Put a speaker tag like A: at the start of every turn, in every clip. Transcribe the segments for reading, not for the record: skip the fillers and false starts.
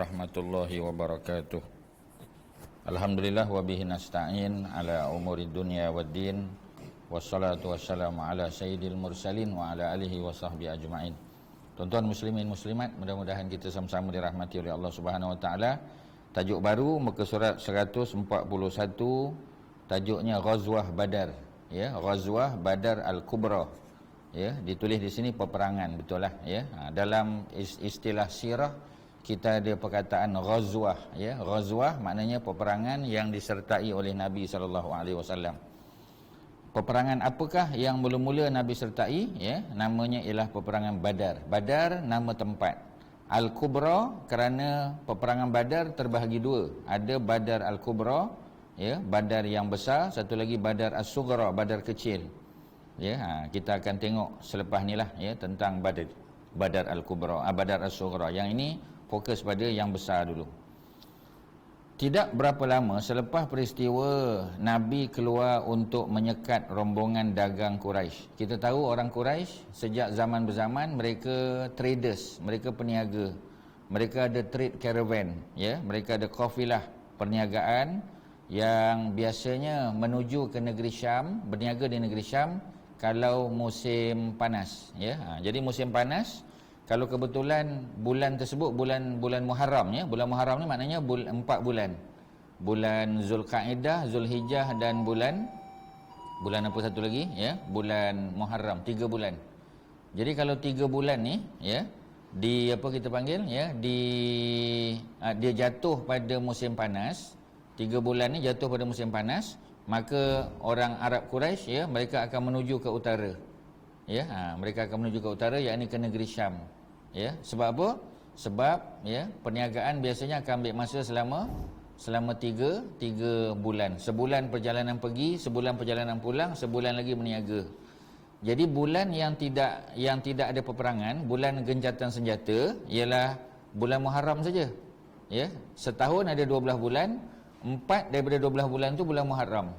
A: Rahmatullahi wabarakatuh. Alhamdulillah wa bihi nasta'in ala umuri dunya waddin. Wassalatu wassalamu ala sayyidil mursalin wa ala alihi wa sahbihi ajma'in. Tuan-tuan muslimin muslimat, mudah-mudahan kita sama-sama dirahmati oleh Allah Subhanahu wa taala. Tajuk baru muka surat 141, tajuknya Ghazwah Badar, ya, Ghazwah Badar Al-Kubra. Ya, ditulis di sini peperangan, betul lah, ya. Dalam istilah sirah kita ada perkataan ghazwah, ya. Ghazwah maknanya peperangan yang disertai oleh Nabi SAW. Peperangan apakah yang mula-mula Nabi sertai, ya? Namanya ialah peperangan Badar. Badar nama tempat. Al-Kubra kerana peperangan Badar terbahagi dua. Ada Badar Al-Kubra, ya, Badar yang besar, satu lagi Badar As-Sughra, Badar kecil. Ya, kita akan tengok selepas ni lah, ya, tentang Badar Al-Kubra, Badar As-Sughra. Yang ini fokus pada yang besar dulu. Tidak berapa lama selepas peristiwa Nabi keluar untuk menyekat rombongan dagang Quraisy. Kita tahu orang Quraisy sejak zaman berzaman mereka traders, mereka peniaga. Mereka ada trade caravan, ya, mereka ada kafilah perniagaan yang biasanya menuju ke negeri Syam, berniaga di negeri Syam kalau musim panas, ya. Jadi musim panas, kalau kebetulan bulan tersebut bulan Muharram, ya. Bulan Muharram ni maknanya 4 bulan. Bulan Zulkaidah, Zulhijjah dan bulan apa satu lagi, ya? Bulan Muharram, 3 bulan. Jadi kalau 3 bulan ni, ya, di apa kita panggil, ya, dia jatuh pada musim panas. 3 bulan ni jatuh pada musim panas, maka orang Arab Quraisy, ya, mereka akan menuju ke utara. Ya, mereka akan menuju ke utara, yakni ke negeri Syam. Ya, sebab apa? Sebab, ya, perniagaan biasanya akan ambil masa selama 3 bulan. Sebulan perjalanan pergi, sebulan perjalanan pulang, sebulan lagi berniaga. Jadi bulan yang tidak ada peperangan, bulan gencatan senjata ialah bulan Muharram saja. Ya, setahun ada 12 bulan, 4 daripada 12 bulan tu bulan Muharram.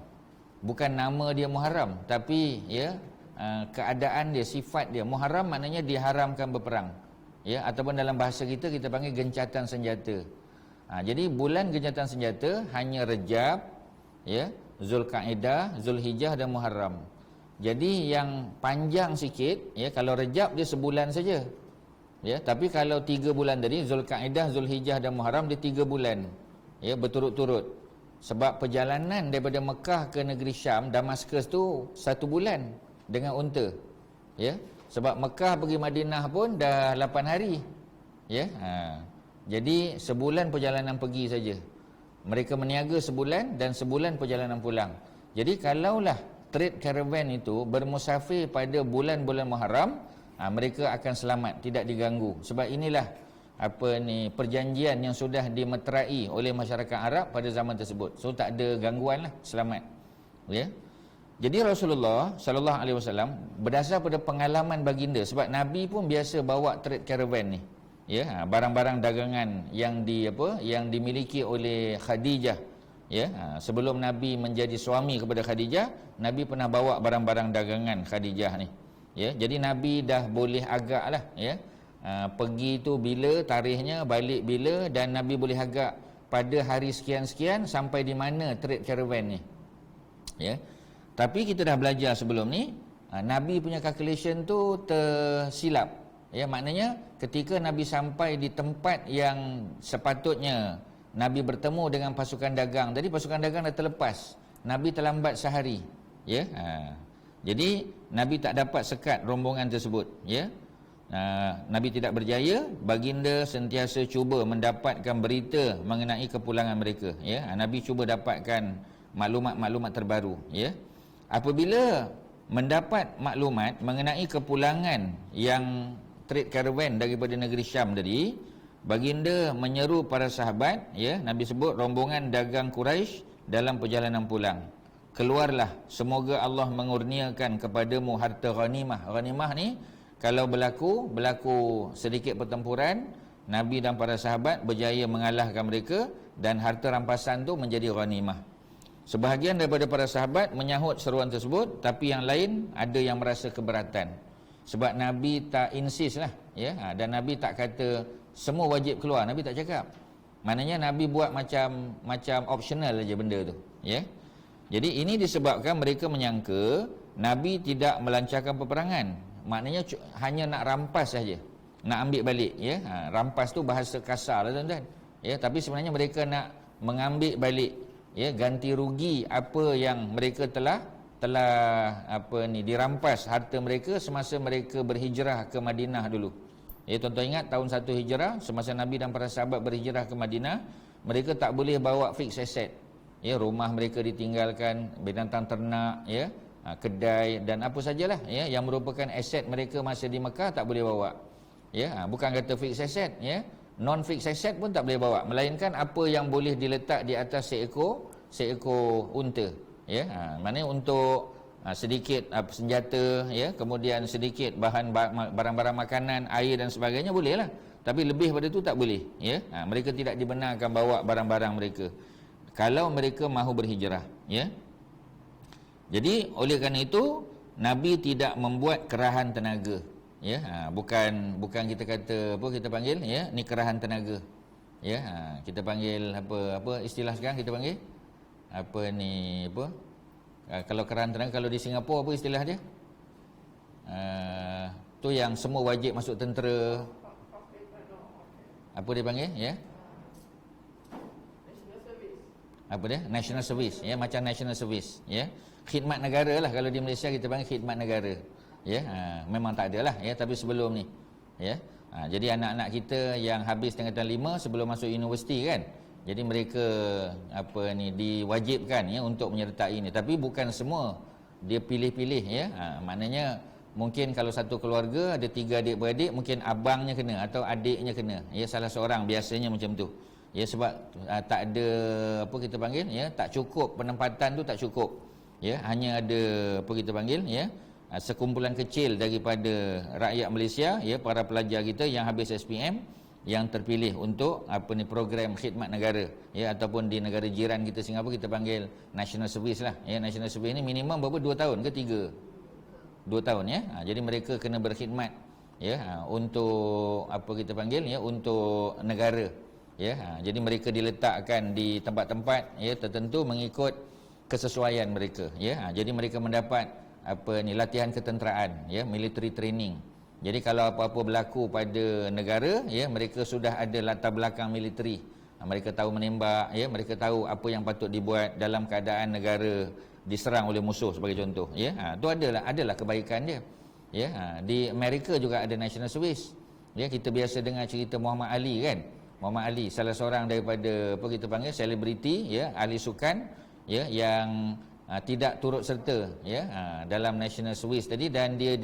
A: Bukan nama dia Muharram, tapi, ya, keadaan dia, sifat dia. Muharram maknanya diharamkan berperang, ya, ataupun dalam bahasa kita panggil gencatan senjata. Jadi bulan gencatan senjata hanya Rejab, ya, Zulkaidah, Zulhijjah dan Muharram. Jadi yang panjang sikit, ya, kalau Rejab dia sebulan saja, ya, tapi kalau 3 bulan tadi Zulkaidah, Zulhijjah dan Muharram dia 3 bulan, ya, berturut-turut. Sebab perjalanan daripada Mekah ke negeri Syam, Damaskus tu 1 bulan dengan unta, ya. Sebab Mekah pergi Madinah pun dah 8 hari, ya. Jadi sebulan perjalanan pergi saja. Mereka meniaga sebulan dan sebulan perjalanan pulang. Jadi kalaulah trade caravan itu bermusafir pada bulan-bulan Muharram, mereka akan selamat, tidak diganggu. Sebab inilah perjanjian yang sudah dimeterai oleh masyarakat Arab pada zaman tersebut. So tak ada gangguan lah, selamat. Ya. Jadi Rasulullah sallallahu alaihi wasallam berdasar pada pengalaman baginda, sebab Nabi pun biasa bawa trade caravan ni, ya, barang-barang dagangan yang dimiliki oleh Khadijah, ya. Sebelum Nabi menjadi suami kepada Khadijah, Nabi pernah bawa barang-barang dagangan Khadijah ni, ya. Jadi Nabi dah boleh agak lah, ya, pergi tu bila, tarikhnya, balik bila, dan Nabi boleh agak pada hari sekian-sekian sampai di mana trade caravan ni, ya. Tapi kita dah belajar sebelum ni, Nabi punya calculation tu tersilap, ya. Maknanya ketika Nabi sampai di tempat yang sepatutnya Nabi bertemu dengan pasukan dagang, tadi pasukan dagang dah terlepas, Nabi terlambat sehari, ya. Jadi Nabi tak dapat sekat rombongan tersebut, ya. Nabi tidak berjaya. Baginda sentiasa cuba mendapatkan berita mengenai kepulangan mereka, ya. Nabi cuba dapatkan maklumat-maklumat terbaru, ya. Apabila mendapat maklumat mengenai kepulangan yang trade caravan daripada negeri Syam tadi, baginda menyeru para sahabat, ya, Nabi sebut rombongan dagang Quraisy dalam perjalanan pulang, keluarlah, semoga Allah mengurniakan kepadamu harta ghanimah. Ghanimah ni kalau berlaku sedikit pertempuran, Nabi dan para sahabat berjaya mengalahkan mereka dan harta rampasan tu menjadi ghanimah. Sebahagian daripada para sahabat menyahut seruan tersebut, tapi yang lain ada yang merasa keberatan. Sebab Nabi tak insist lah, ya. Dan Nabi tak kata semua wajib keluar, Nabi tak cakap. Maknanya Nabi buat macam optional aja benda tu, ya. Jadi ini disebabkan mereka menyangka Nabi tidak melancarkan peperangan. Maknanya hanya nak rampas saja, nak ambil balik, ya. Rampas tu bahasa kasar lah tuan-tuan. Ya, tapi sebenarnya mereka nak mengambil balik, ya, ganti rugi apa yang mereka telah dirampas harta mereka semasa mereka berhijrah ke Madinah dulu. Ya, tuan-tuan ingat tahun 1 Hijrah semasa Nabi dan para sahabat berhijrah ke Madinah, mereka tak boleh bawa fixed asset. Ya, rumah mereka ditinggalkan, binatang ternak, ya, kedai dan apa sajalah, ya, yang merupakan aset mereka masa di Mekah tak boleh bawa. Ya, bukan kata fixed asset, ya, non fixed asset pun tak boleh bawa, melainkan apa yang boleh diletak di atas seekor unta. Ya, maknanya untuk sedikit senjata, ya, kemudian sedikit barang-barang makanan, air dan sebagainya bolehlah. Tapi lebih pada itu tak boleh, ya. Mereka tidak dibenarkan bawa barang-barang mereka kalau mereka mahu berhijrah, ya. Jadi oleh kerana itu Nabi tidak membuat kerahan tenaga, ya. Bukan kita kata apa kita panggil, ya, ni kerahan tenaga, ya. Kita panggil apa istilah sekarang kita panggil apa ni apa, kalau kerahan tenaga kalau di Singapura apa istilah dia, tu yang semua wajib masuk tentera, apa dia panggil, ya, apa dia, national service, ya, macam national service, ya, khidmat negara lah. Kalau di Malaysia kita panggil khidmat negara, ya. Memang tak ada lah, ya, tapi sebelum ni, ya. Jadi anak-anak kita yang habis tingkatan 5 sebelum masuk universiti kan, jadi mereka diwajibkan, ya, untuk menyertai ini. Tapi bukan semua, dia pilih-pilih, ya. Maknanya mungkin kalau satu keluarga ada 3 adik-beradik, mungkin abangnya kena atau adiknya kena, ya, salah seorang, biasanya macam tu. Ya, sebab tak ada apa kita panggil, ya, tak cukup, penempatan tu tak cukup, ya, hanya ada apa kita panggil, ya, sekumpulan kecil daripada rakyat Malaysia, ya, para pelajar kita yang habis SPM yang terpilih untuk program khidmat negara, ya, ataupun di negara jiran kita Singapura kita panggil national service lah, ya. National service ni minimum berapa, 2 tahun ke 3? 2 tahun, ya. Jadi mereka kena berkhidmat, ya, untuk apa kita panggil, ya, untuk negara. Ya, jadi mereka diletakkan di tempat-tempat, ya, tertentu mengikut kesesuaian mereka, ya. Jadi mereka mendapat latihan ketenteraan, ya, military training. Jadi kalau apa-apa berlaku pada negara, ya, mereka sudah ada latar belakang militeri. Mereka tahu menembak, ya, mereka tahu apa yang patut dibuat dalam keadaan negara diserang oleh musuh sebagai contoh, ya. Itu adalah kebaikan dia, ya. Di Amerika juga ada national service, ya. Kita biasa dengar cerita Muhammad Ali kan. Muhammad Ali salah seorang daripada apa kita panggil selebriti, ya, ahli sukan, ya, yang tidak turut serta, ya, dalam national service tadi, dan dia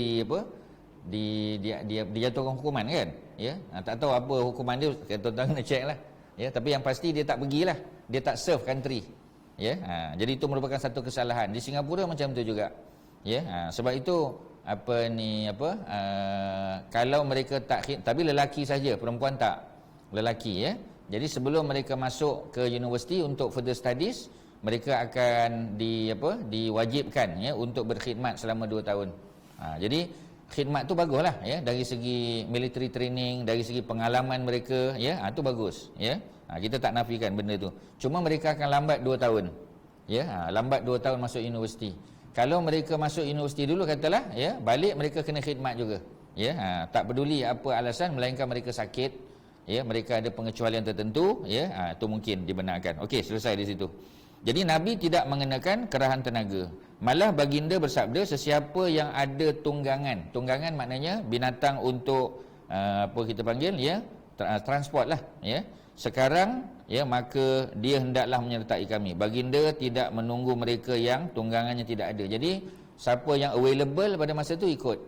A: dijatuhkan hukuman kan, ya. Tak tahu apa hukuman dia, tuan-tuan kena check lah, ya. Tapi yang pasti dia tak pergilah, dia tak serve country, ya. Jadi itu merupakan satu kesalahan. Di Singapura macam tu juga, ya. Sebab itu kalau mereka tak, tapi lelaki saja, perempuan tak, lelaki, ya. Jadi sebelum mereka masuk ke universiti untuk further studies, mereka akan diwajibkan, ya, untuk berkhidmat selama 2 tahun. Jadi khidmat tu baguslah, ya, dari segi military training, dari segi pengalaman mereka, ya, tu bagus, ya. Kita tak nafikan benda tu. Cuma mereka akan lambat 2 tahun, ya. Lambat 2 tahun masuk universiti. Kalau mereka masuk universiti dulu katalah, ya, balik mereka kena khidmat juga, ya. Tak peduli apa alasan, melainkan mereka sakit, ya, mereka ada pengecualian tertentu, ya, itu mungkin dibenarkan. Okey, selesai di situ. Jadi Nabi tidak mengenakan kerahan tenaga. Malah baginda bersabda, sesiapa yang ada tunggangan. Tunggangan maknanya binatang untuk apa kita panggil, ya, transport lah, ya. Sekarang, ya, maka dia hendaklah menyertai kami. Baginda tidak menunggu mereka yang tunggangannya tidak ada. Jadi siapa yang available pada masa itu ikut,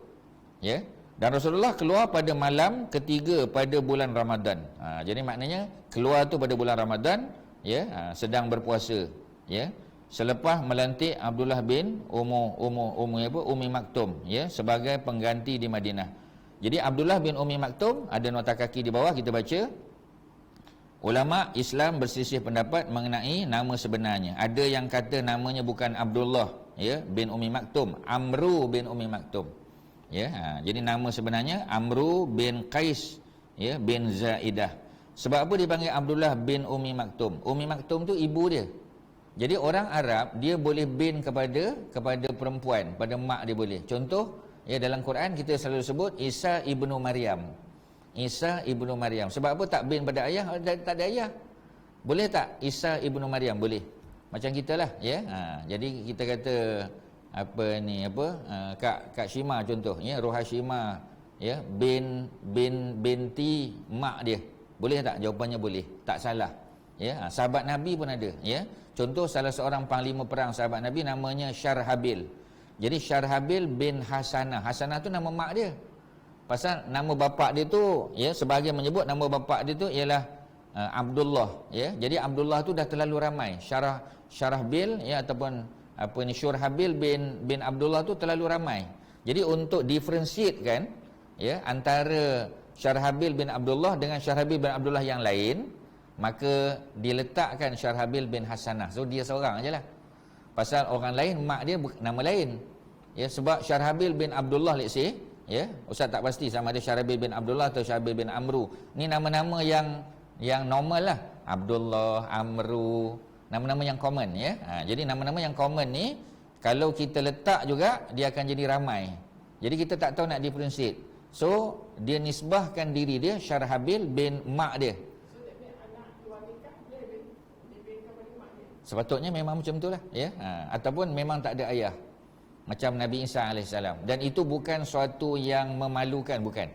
A: ya. Dan Rasulullah keluar pada malam ketiga pada bulan Ramadan. Jadi maknanya keluar tu pada bulan Ramadan, ya, sedang berpuasa, ya. Selepas melantik Abdullah bin Ummi Maktum, ya, sebagai pengganti di Madinah. Jadi Abdullah bin Ummi Maktum, ada nota kaki di bawah kita baca. Ulama Islam berselisih pendapat mengenai nama sebenarnya. Ada yang kata namanya bukan Abdullah, ya, bin Ummi Maktum, Amru bin Ummi Maktum. Ya, jadi nama sebenarnya Amru bin Qais, ya, bin Zaidah. Sebab apa dipanggil Abdullah bin Ummi Maktum? Ummi Maktum tu ibu dia. Jadi orang Arab dia boleh bin kepada perempuan, pada mak dia boleh. Contoh, ya dalam Quran kita selalu sebut Isa ibnu Maryam. Isa ibnu Maryam. Sebab apa tak bin pada ayah? Tak ada ayah. Boleh tak Isa ibnu Maryam? Boleh. Macam kita lah, ya. Jadi kita kata Kak Shima contoh, ya, Roha Shima, ya, binti mak dia. Boleh tak? Jawapannya boleh. Tak salah. Ya, sahabat Nabi pun ada, ya. Contoh salah seorang panglima perang sahabat Nabi namanya Syarhabil. Jadi Syarhabil bin Hasanah. Hasanah tu nama mak dia. Pasal nama bapa dia tu, ya, sebahagian menyebut nama bapa dia tu ialah Abdullah, ya. Jadi Abdullah tu dah terlalu ramai. Syarhabil, ya, ataupun Syurhabil bin Abdullah tu terlalu ramai. Jadi untuk differentiatekan, ya, antara Syarhabil bin Abdullah dengan Syarhabil bin Abdullah yang lain, maka diletakkan Syarhabil bin Hasanah. So dia seorang ajalah. Pasal orang lain mak dia nama lain. Ya, sebab Syarhabil bin Abdullah, let's say, ya, ustaz tak pasti sama ada Syarhabil bin Abdullah atau Syarhabil bin Amru. Ni nama-nama yang normal lah. Abdullah, Amru, nama-nama yang common, ya. Jadi nama-nama yang common ni kalau kita letak juga dia akan jadi ramai. Jadi kita tak tahu nak differentiate. So dia nisbahkan diri dia Syarhabil bin mak dia. Sepatutnya memang macam itulah, ya. Ataupun memang tak ada ayah. Macam Nabi Isa AS. Dan itu bukan suatu yang memalukan, bukan.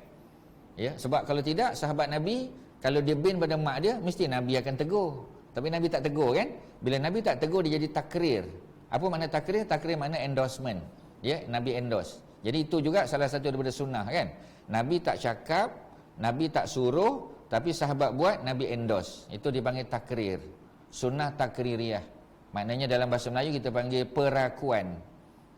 A: Ya, sebab kalau tidak, sahabat Nabi kalau dia bin pada mak dia, mesti Nabi akan tegur. Tapi Nabi tak tegur, kan? Bila Nabi tak tegur, dia jadi takrir. Apa makna takrir? Takrir makna endorsement. Ya, Nabi endorse. Jadi itu juga salah satu daripada sunnah, kan? Nabi tak cakap, Nabi tak suruh, tapi sahabat buat, Nabi endorse. Itu dipanggil takrir. Sunnah takririyah. Maknanya dalam bahasa Melayu kita panggil perakuan.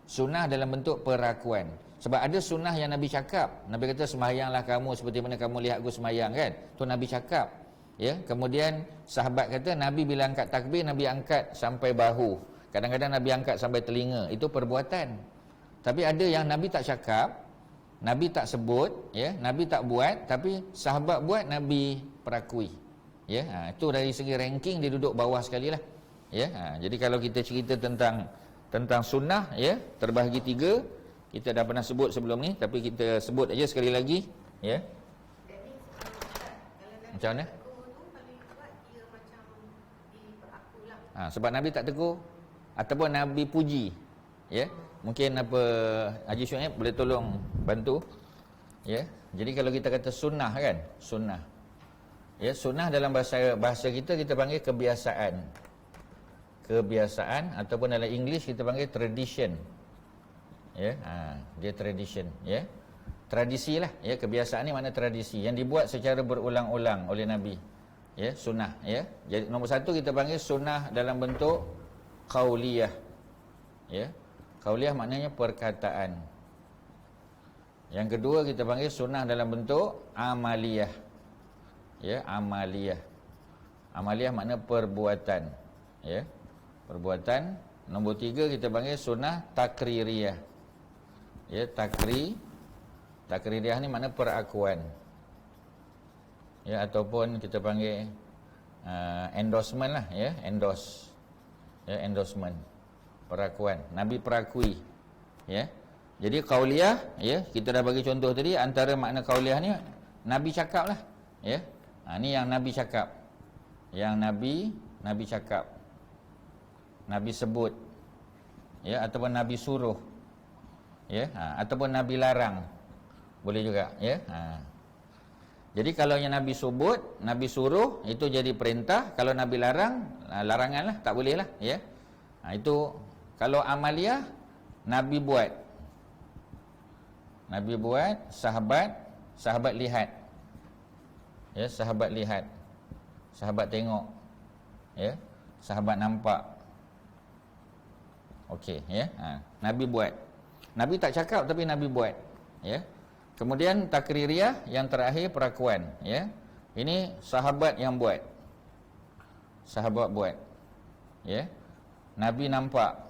A: Sunnah dalam bentuk perakuan. Sebab ada sunnah yang Nabi cakap. Nabi kata sembahyanglah kamu seperti mana kamu lihat aku sembahyang, kan? Tu Nabi cakap. Ya, kemudian sahabat kata Nabi bila angkat takbir, Nabi angkat sampai bahu. Kadang-kadang Nabi angkat sampai telinga. Itu perbuatan. Tapi ada yang Nabi tak cakap, Nabi tak sebut, ya, Nabi tak buat, tapi sahabat buat, Nabi perakui. Ya, itu dari segi ranking dia duduk bawah sekali lah. Ya, jadi kalau kita cerita tentang sunnah, ya, terbahagi 3, kita dah pernah sebut sebelum ni, tapi kita sebut aja sekali lagi, ya. Macam mana? Sebab Nabi tak tegur ataupun Nabi puji, ya. Mungkin Haji Syuaib boleh tolong bantu, ya. Jadi kalau kita kata sunnah, kan, sunnah, ya, sunnah dalam bahasa kita panggil kebiasaan ataupun dalam English kita panggil tradition, ya. Dia tradition, ya, tradisi lah, ya. Kebiasaan ni makna tradisi yang dibuat secara berulang-ulang oleh Nabi, ya, sunnah, ya. Jadi nombor 1 kita panggil sunnah dalam bentuk qauliyah, ya. Qauliyah maknanya perkataan. Yang kedua kita panggil sunnah dalam bentuk amaliyah, ya, amaliyah. Amaliyah makna perbuatan, ya, perbuatan. Nombor 3 kita panggil sunnah takririyah, ya, takririyah ni makna perakuan, ya, ataupun kita panggil endorsement lah, ya, endorse, ya, endorsement, perakuan. Nabi perakui, ya. Jadi qauliyah, ya, kita dah bagi contoh tadi. Antara makna qauliyah ni Nabi cakap lah, ya. Ni yang Nabi cakap, yang Nabi cakap, Nabi sebut, ya, ataupun Nabi suruh, ya, ataupun Nabi larang, boleh juga, ya. Jadi kalau yang Nabi sebut, Nabi suruh, itu jadi perintah. Kalau Nabi larang, larangan lah, tak boleh lah, ya. Itu kalau amaliyah, Nabi buat, sahabat lihat, ya, sahabat lihat, sahabat tengok, ya, sahabat nampak. Okey, ya. Nabi buat. Nabi tak cakap tapi Nabi buat, ya. Kemudian takririyah yang terakhir perakuan, ya. Ini sahabat yang buat. Sahabat buat, ya. Nabi nampak.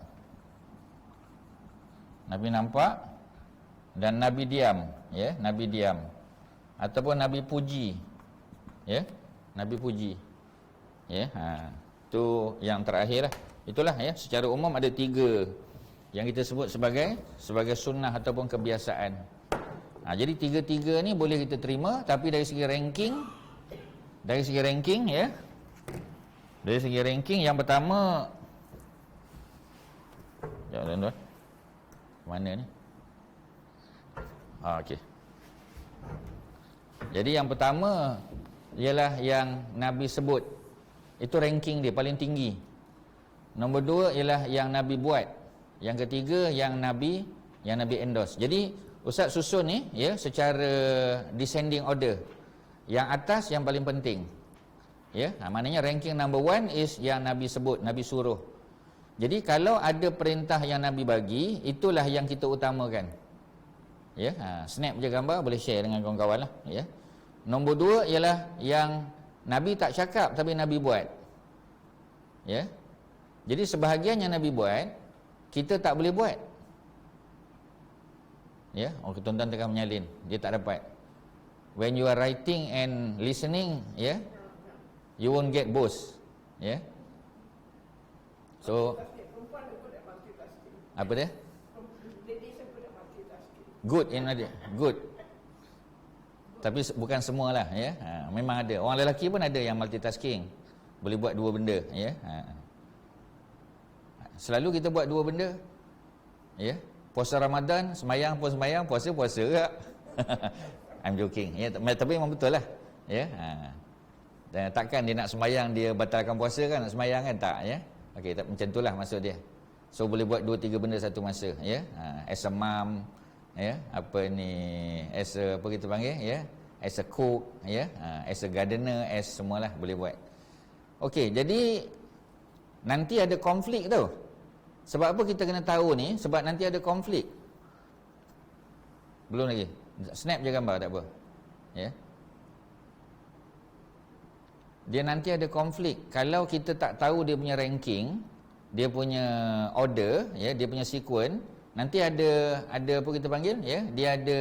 A: Nabi nampak dan Nabi diam, ya, Nabi diam. Ataupun Nabi puji, ya. Nabi puji. Ya, tu yang terakhir lah. Itulah ya, secara umum ada 3 yang kita sebut sebagai sunnah ataupun kebiasaan. Jadi 3 ni boleh kita terima, tapi dari segi ranking ya. Dari segi ranking yang pertama, jap tuan-tuan. Mana ni? Okey. Jadi yang pertama ialah yang Nabi sebut. Itu ranking dia paling tinggi. Nombor 2 ialah yang Nabi buat. Yang ketiga yang Nabi endorse. Jadi Ustaz susun ni ya secara descending order. Yang atas yang paling penting. Ya, maknanya ranking number 1 is yang Nabi sebut, Nabi suruh. Jadi kalau ada perintah yang Nabi bagi, itulah yang kita utamakan. Ya, snap je gambar, boleh share dengan kawan-kawan lah. Ya. Nombor 2 ialah yang Nabi tak cakap tapi Nabi buat. Ya. Jadi sebahagian yang Nabi buat, kita tak boleh buat. Ya, tuan-tuan tengah menyalin, dia tak dapat. When you are writing and listening, ya, you won't get both. Ya. So apa dia? Good in ada. Good. Tapi bukan semualah ya. Memang ada. Orang lelaki pun ada yang multitasking. Boleh buat 2 benda ya. Selalu kita buat 2 benda. Ya. Puasa Ramadan, semayang pun semayang, puasa juga. I'm joking ya, tapi memang betul lah. Ya. Dan takkan dia nak semayang dia batalkan puasa kan, nak semayang kan, tak ya. Okey, macam itulah maksud dia. So boleh buat 2-3 benda satu masa ya. As a mom ya, apa ni, as a apa kita panggil ya, as a cook ya, as a gardener, as semualah boleh buat. Okey, jadi nanti ada konflik tau. Sebab apa kita kena tahu ni? Sebab nanti ada konflik. Belum lagi. Snap je gambar tak apa. Ya. Dia nanti ada konflik. Kalau kita tak tahu dia punya ranking, dia punya order, ya, dia punya sequence, nanti ada apa kita panggil, ya, dia ada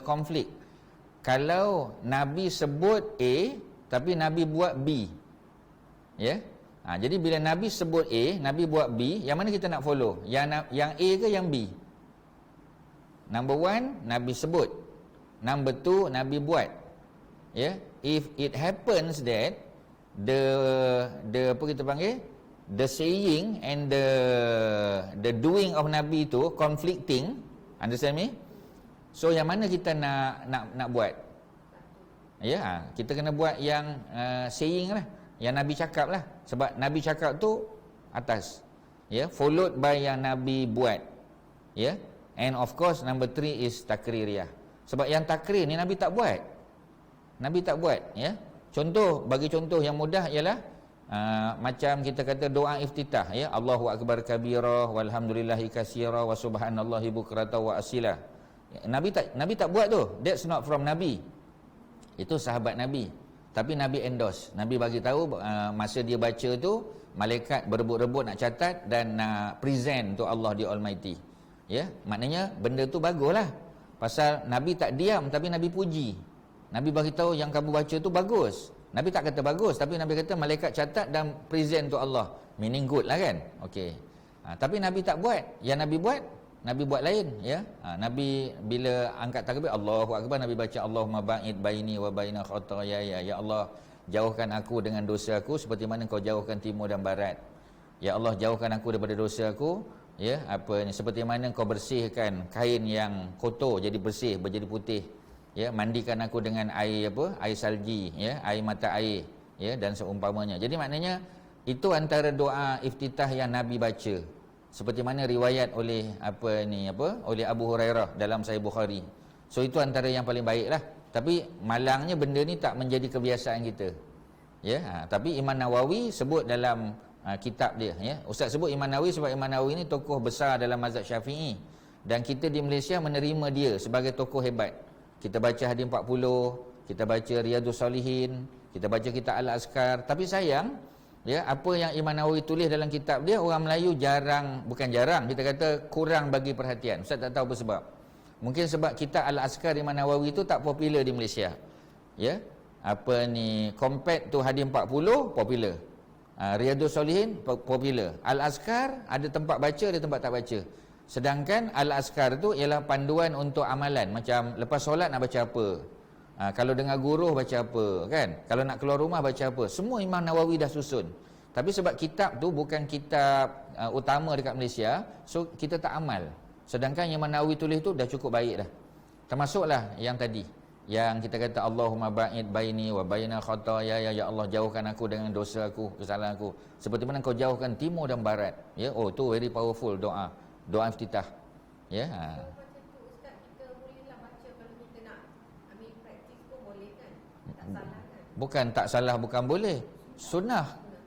A: konflik. Kalau Nabi sebut A tapi Nabi buat B. Ya. Jadi bila Nabi sebut A, Nabi buat B, yang mana kita nak follow? Yang A ke yang B? Number 1 Nabi sebut. Number 2 Nabi buat. Ya. If it happens that the apa kita panggil, the saying and the doing of Nabi tu conflicting, understand me? So yang mana kita nak buat? Ya, kita kena buat yang saying lah, yang Nabi cakap lah. Sebab Nabi cakap tu atas, ya, followed by yang Nabi buat, ya. And of course number 3 is takririyah. Sebab yang takrir ni Nabi tak buat. Nabi tak buat, ya. Bagi contoh yang mudah ialah macam kita kata doa iftitah, ya, Allahu akbar kabira walhamdulillahi katsira wa subhanallahi bukrata wa asila. Nabi tak buat tu. That's not from Nabi. Itu sahabat Nabi. Tapi Nabi endorse. Nabi bagi tahu masa dia baca tu, malaikat berebut-rebut nak catat dan nak present to Allah the Almighty. Ya, maknanya benda tu baguslah. Pasal Nabi tak diam tapi Nabi puji. Nabi bagi tahu yang kamu baca tu bagus. Nabi tak kata bagus, tapi Nabi kata malaikat catat dan present to Allah. Meaning good lah kan? Okey. Tapi Nabi tak buat. Yang Nabi buat lain, ya. Nabi bila angkat takbir Allahu akbar, Nabi baca Allahumma ba'id baini wa baina khataaya, ya Allah, jauhkan aku dengan dosa aku seperti mana kau jauhkan timur dan barat. Ya Allah, jauhkan aku daripada dosa aku, ya, seperti mana kau bersihkan kain yang kotor jadi bersih, menjadi putih. Ya, mandikan aku dengan air air salji, ya, air mata air, ya, dan seumpamanya. Jadi maknanya itu antara doa iftitah yang Nabi baca. Seperti mana riwayat oleh oleh Abu Hurairah dalam Sahih Bukhari. So itu antara yang paling baiklah. Tapi malangnya benda ni tak menjadi kebiasaan kita. Ya, tapi Imam Nawawi sebut dalam kitab dia, ya. Ustaz sebut Imam Nawawi sebab Imam Nawawi ni tokoh besar dalam mazhab Syafi'i dan kita di Malaysia menerima dia sebagai tokoh hebat. Kita baca Hadis 40, kita baca Riyadhus Salihin, kita baca kitab Al-Azkar, tapi sayang, ya, apa yang Imam Nawawi tulis dalam kitab dia, orang Melayu bukan jarang, kita kata kurang bagi perhatian. Ustaz tak tahu apa sebab. Mungkin sebab kitab Al-Azkar Imam Nawawi itu tak popular di Malaysia. Ya. apa ni, compact tu hadis 40 popular. Riyadhus Solihin popular. Al-Azkar ada tempat baca, ada tempat tak baca. Sedangkan Al-Azkar tu ialah panduan untuk amalan. Macam lepas solat nak baca apa, kalau dengar guruh baca apa, kan? Kalau nak keluar rumah baca apa. Semua Imam Nawawi dah susun. Tapi sebab kitab tu bukan kitab utama dekat Malaysia, so kita tak amal. Sedangkan Imam Nawawi tulis tu dah cukup baik dah. Termasuklah yang tadi, yang kita kata Allahumma ba'id baini wa baina khataaya, ya Allah jauhkan aku dengan dosa aku, kesalahan aku, seperti mana kau jauhkan timur dan barat. Ya, oh tu very powerful doa. Doa iftitah. Ya.
B: Macam tu Ustaz, kita bolehlah baca kalau kita nak ambil praktis pun boleh kan? Tak salah kan?
A: Bukan tak salah, bukan boleh. Sunnah.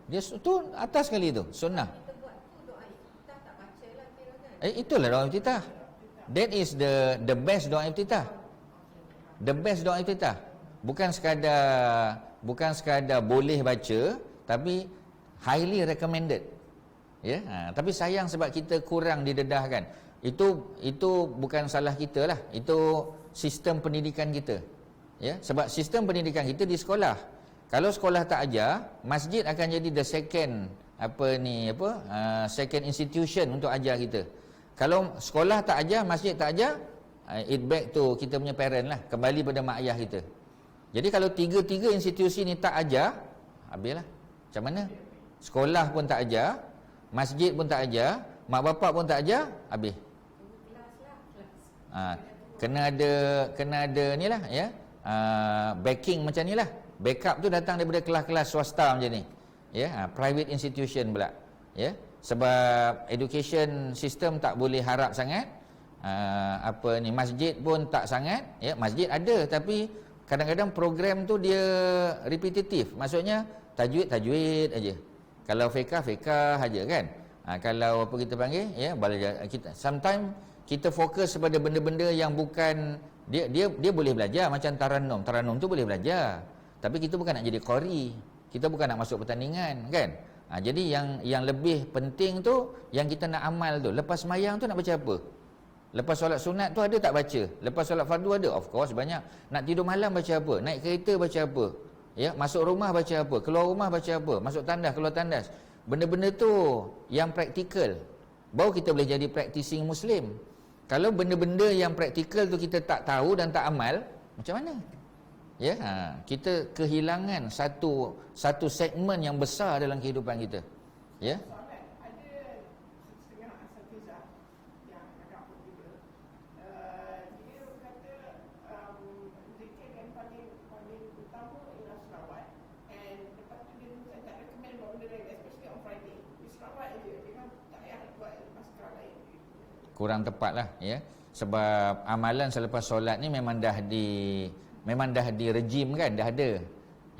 A: Dia tu atas sekali tu, sunnah.
B: Kita buat tu doa iftitah tak baca lah kira kan?
A: Itulah doa iftitah. That is the best doa iftitah. The best doa iftitah. Bukan sekadar boleh baca, tapi highly recommended. Ya, tapi sayang sebab kita kurang didedahkan. Itu bukan salah kita lah. Itu sistem pendidikan kita. Ya, sebab sistem pendidikan kita di sekolah. Kalau sekolah tak ajar, masjid akan jadi the second second institution untuk ajar kita. Kalau sekolah tak ajar, masjid tak ajar, it back to kita punya parent lah, kembali pada mak ayah kita. Jadi kalau tiga institusi ni tak ajar, habislah. Macam mana? Sekolah pun tak ajar, masjid pun tak ajar, mak bapak pun tak ajar, habis. Kena ada ni lah, ya. Backing macam ni lah. Backup tu datang daripada kelas-kelas swasta macam ni. Ya, private institution pula. Ya, sebab education system tak boleh harap sangat. Masjid pun tak sangat. Ya, masjid ada tapi kadang-kadang program tu dia repetitif. Maksudnya tajwid aja. Kalau fiqh aja kan. Kalau apa kita panggil, ya, kita sometimes kita fokus kepada benda-benda yang bukan dia boleh belajar, macam Tarannum tu boleh belajar. Tapi kita bukan nak jadi qari. Kita bukan nak masuk pertandingan, kan? Jadi yang lebih penting tu yang kita nak amal tu. Lepas sembahyang tu nak baca apa? Lepas solat sunat tu ada tak baca? Lepas solat fardu ada? Of course banyak. Nak tidur malam baca apa? Naik kereta baca apa? Ya, masuk rumah baca apa? Keluar rumah baca apa? Masuk tandas, keluar tandas. Benda-benda tu yang praktikal. Baru kita boleh jadi practicing Muslim. Kalau benda-benda yang praktikal tu kita tak tahu dan tak amal, macam mana? Ya, kita kehilangan satu segmen yang besar dalam kehidupan kita. Ya. Kurang tepat lah, ya. Sebab amalan selepas solat ni memang dah di regime kan, dah ada.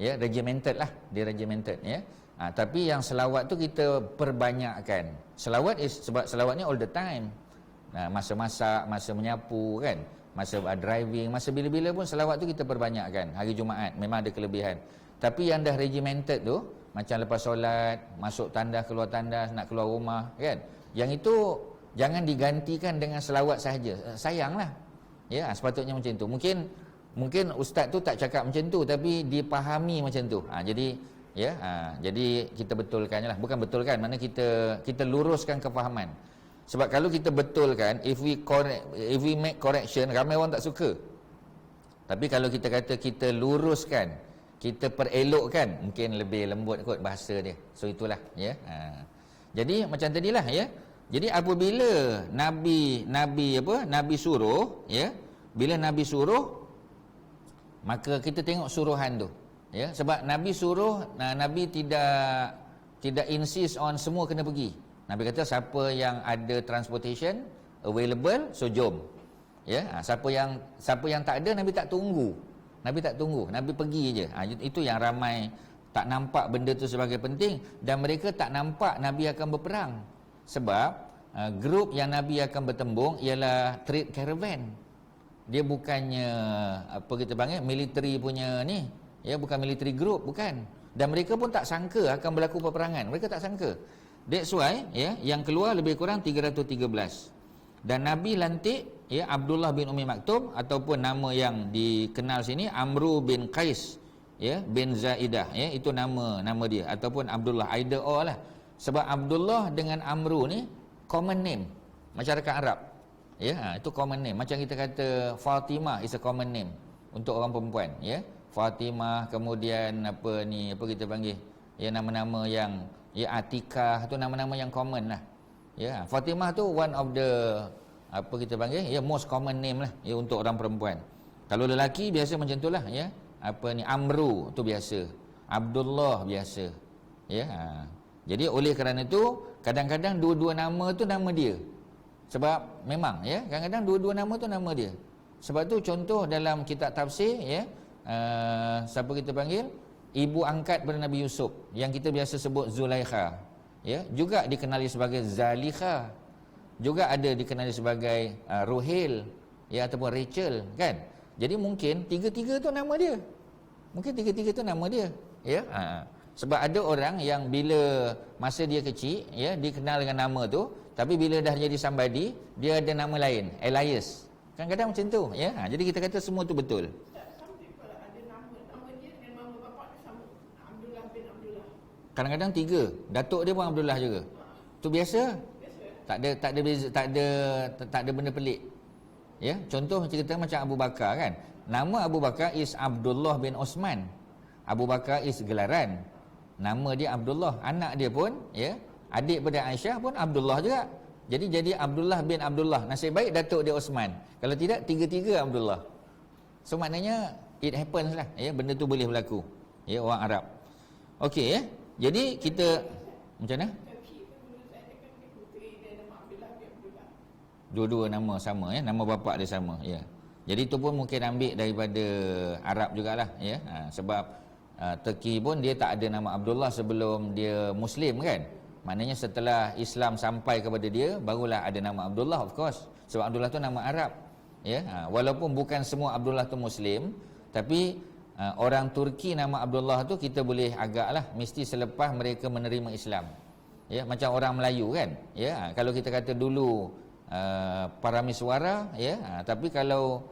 A: Ya, regimented lah, regimented, ya. Tapi yang selawat tu kita perbanyakkan. Sebab selawat ni all the time. Masa masak, masa menyapu kan, masa driving, masa bila-bila pun selawat tu kita perbanyakkan. Hari Jumaat memang ada kelebihan. Tapi yang dah regimented tu, macam lepas solat, masuk tandas, keluar tandas, nak keluar rumah kan, yang itu jangan digantikan dengan selawat sahaja. Sayanglah. Ya, sepatutnya macam tu. Mungkin ustaz tu tak cakap macam tu tapi dipahami macam tu. Jadi ya, jadi kita betulkannya lah. Bukan betulkan, mana kita luruskan kefahaman. Sebab kalau kita betulkan, if we make correction, ramai orang tak suka. Tapi kalau kita kata kita luruskan, kita perelokkan, mungkin lebih lembut kot bahasa dia. So itulah, ya. Jadi macam tadilah, ya. Jadi apabila Nabi suruh, ya, bila Nabi suruh, maka kita tengok suruhan tu, ya. Sebab Nabi suruh, Nabi tidak insist on semua kena pergi. Nabi kata siapa yang ada transportation available, so jom. Ya, siapa yang tak ada, Nabi tak tunggu. Nabi pergi je. Itu yang ramai tak nampak benda tu sebagai penting, dan mereka tak nampak Nabi akan berperang. Sebab grup yang Nabi akan bertembung ialah trade caravan. Dia bukannya apa kita panggil military punya ni, ya, bukan military group, bukan. Dan mereka pun tak sangka akan berlaku peperangan. Mereka tak sangka. That's why, ya, yang keluar lebih kurang 313. Dan Nabi lantik, ya, Abdullah bin Umi Maktum, ataupun nama yang dikenal sini Amru bin Qais, ya bin Zaidah, ya itu nama dia, ataupun Abdullah, either or lah. Sebab Abdullah dengan Amru ni common name masyarakat Arab. Ya, itu common name. Macam kita kata Fatimah is a common name untuk orang perempuan, ya. Fatimah, kemudian apa kita panggil, ya nama-nama yang, ya Atikah, tu nama-nama yang common lah. Ya, Fatimah tu one of the apa kita panggil, ya most common name lah, ya untuk orang perempuan. Kalau lelaki biasa macam itulah, ya. Amru tu biasa, Abdullah biasa. Ya. Jadi oleh kerana itu kadang-kadang dua-dua nama tu nama dia. Sebab memang, ya, kadang-kadang dua-dua nama tu nama dia. Sebab tu contoh dalam kitab tafsir, ya, siapa kita panggil, ibu angkat pada Nabi Yusuf yang kita biasa sebut Zulaikha, ya, juga dikenali sebagai Zalikha, juga ada dikenali sebagai Ruhail, ya, ataupun Rachel, kan. Jadi mungkin tiga-tiga tu nama dia. Mungkin tiga-tiga tu nama dia, ya. Sebab ada orang yang bila masa dia kecil, ya, dikenal dengan nama tu, tapi bila dah jadi somebody, dia ada nama lain, Elias. Kadang-kadang macam tu, ya. Jadi kita kata semua tu betul.
B: Some people ada nama dia dengan nama bapak dia sama. Abdullah bin Abdullah.
A: Kadang-kadang tiga, datuk dia pun Abdullah juga. Tu biasa. Tak ada beza, tak ada benda pelik. Ya, contoh cerita macam Abu Bakar, kan. Nama Abu Bakar is Abdullah bin Osman. Abu Bakar is gelaran. Nama dia Abdullah. Anak dia pun, ya, adik pada Aisyah pun Abdullah juga. Jadi Abdullah bin Abdullah. Nasib baik datuk dia Osman. Kalau tidak, tiga-tiga Abdullah. So maknanya it happens lah, ya, benda tu boleh berlaku, ya, orang Arab. Okey, ya. Jadi kita macam mana? Dua-dua nama sama, ya, nama bapa dia sama, ya. Jadi itu pun mungkin ambil daripada Arab jugalah, ya. Sebab Turki pun dia tak ada nama Abdullah sebelum dia Muslim, kan. Maknanya setelah Islam sampai kepada dia, barulah ada nama Abdullah, of course. Sebab Abdullah tu nama Arab, ya. Walaupun bukan semua Abdullah tu Muslim, tapi orang Turki nama Abdullah tu kita boleh agaklah mesti selepas mereka menerima Islam. Ya, macam orang Melayu, kan. Ya, kalau kita kata dulu Paramiswara, ya, tapi kalau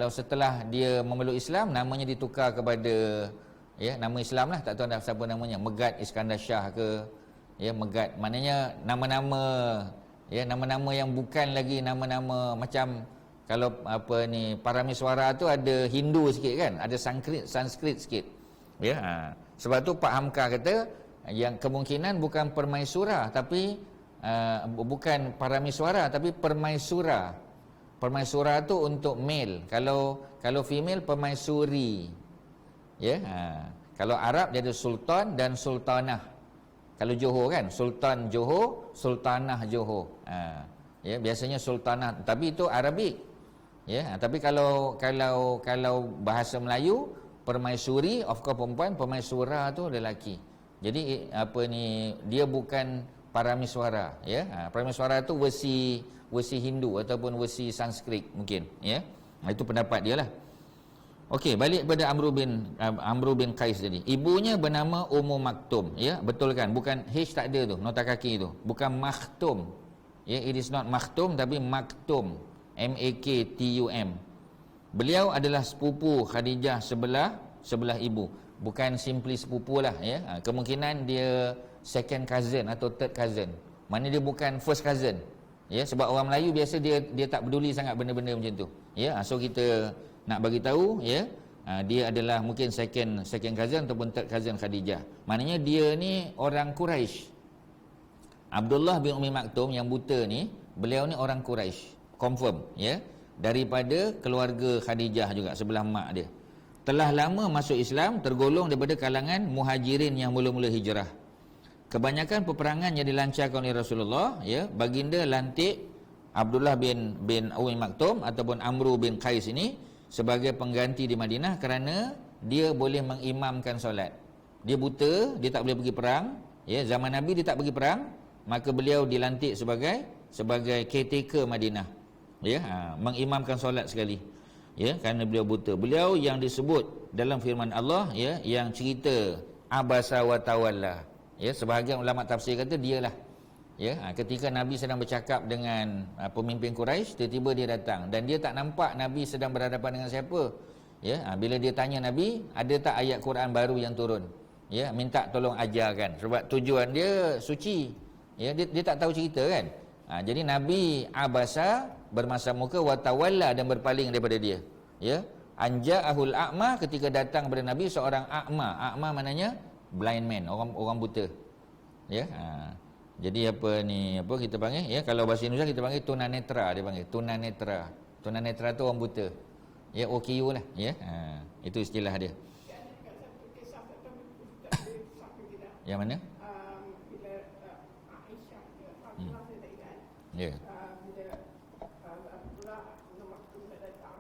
A: setelah dia memeluk Islam, namanya ditukar kepada, ya, nama Islam lah, tak tahu dah siapa namanya, Megat Iskandar Shah ke, ya, Megat, maknanya nama-nama, ya, nama-nama yang bukan lagi nama-nama macam kalau Paramiswara tu ada Hindu sikit, kan, ada Sanskrit sikit, ya. Sebab tu Pak Hamka kata yang kemungkinan bukan Permaisura, tapi bukan Paramiswara, tapi Permaisura. Permaisura tu untuk male, kalau female Permaisuri, ya. Kalau Arab dia ada Sultan dan Sultanah. Kalau Johor, kan, Sultan Johor, Sultanah Johor. Ya, biasanya Sultanah, tapi itu Arabik. Ya, tapi kalau bahasa Melayu, Permaisuri, of course perempuan, Permaisura tu lelaki. Jadi dia bukan Paramiswara, ya. Paramiswara tu versi Hindu ataupun versi Sanskrit mungkin, ya. Itu pendapat dia lah. Okey, balik pada Amru bin Qais tadi. Ibunya bernama Ummu Maktum, ya, betul kan? Bukan H tak ada tu, nota kaki tu. Bukan Maktum. Ya, it is not Maktum tapi Maktum. Maktum. Beliau adalah sepupu Khadijah sebelah ibu. Bukan simply sepupu lah, ya. Kemungkinan dia second cousin atau third cousin. Mana dia bukan first cousin. Ya, sebab orang Melayu biasa dia tak peduli sangat benda-benda macam tu. Ya, so kita nak bagi tahu, ya, dia adalah mungkin second cousin ataupun third cousin Khadijah. Maknanya dia ni orang Quraisy. Abdullah bin Ummi Maktum yang buta ni, beliau ni orang Quraisy, confirm, ya, daripada keluarga Khadijah juga, sebelah mak dia. Telah lama masuk Islam, tergolong daripada kalangan muhajirin yang mula-mula hijrah. Kebanyakan peperangan yang dilancarkan oleh Rasulullah, ya, baginda lantik Abdullah bin Ummi Maktum ataupun Amru bin Qais ini sebagai pengganti di Madinah kerana dia boleh mengimamkan solat. Dia buta, dia tak boleh pergi perang, ya, zaman Nabi dia tak pergi perang, maka beliau dilantik sebagai caretaker Madinah, ya, mengimamkan solat sekali, ya, kerana beliau buta. Beliau yang disebut dalam firman Allah, ya, yang cerita abasa wa tawalla, ya, sebahagian ulama tafsir kata dialah, ya, ketika Nabi sedang bercakap dengan pemimpin Quraisy, tiba-tiba dia datang dan dia tak nampak Nabi sedang berhadapan dengan siapa. Ya, bila dia tanya Nabi, ada tak ayat Quran baru yang turun? Ya, minta tolong ajarkan. Sebab tujuan dia suci. Ya, dia tak tahu cerita kan. Jadi Nabi abasa, bermasam muka, watawalla, dan berpaling daripada dia. Ya, anja'ahul a'ma, ketika datang kepada Nabi seorang a'ma. A'ma maknanya blind man, orang buta. Ya, jadi apa kita panggil, ya, kalau bahasa Indonesia kita panggil tunanetra, dia panggil tunanetra. Tunanetra tu orang buta. Ya, OKU lah, ya. Itu istilah dia. Yang mana?
B: Bila Aisyah
A: Ya.
B: bila Abdullah nombor tu datang,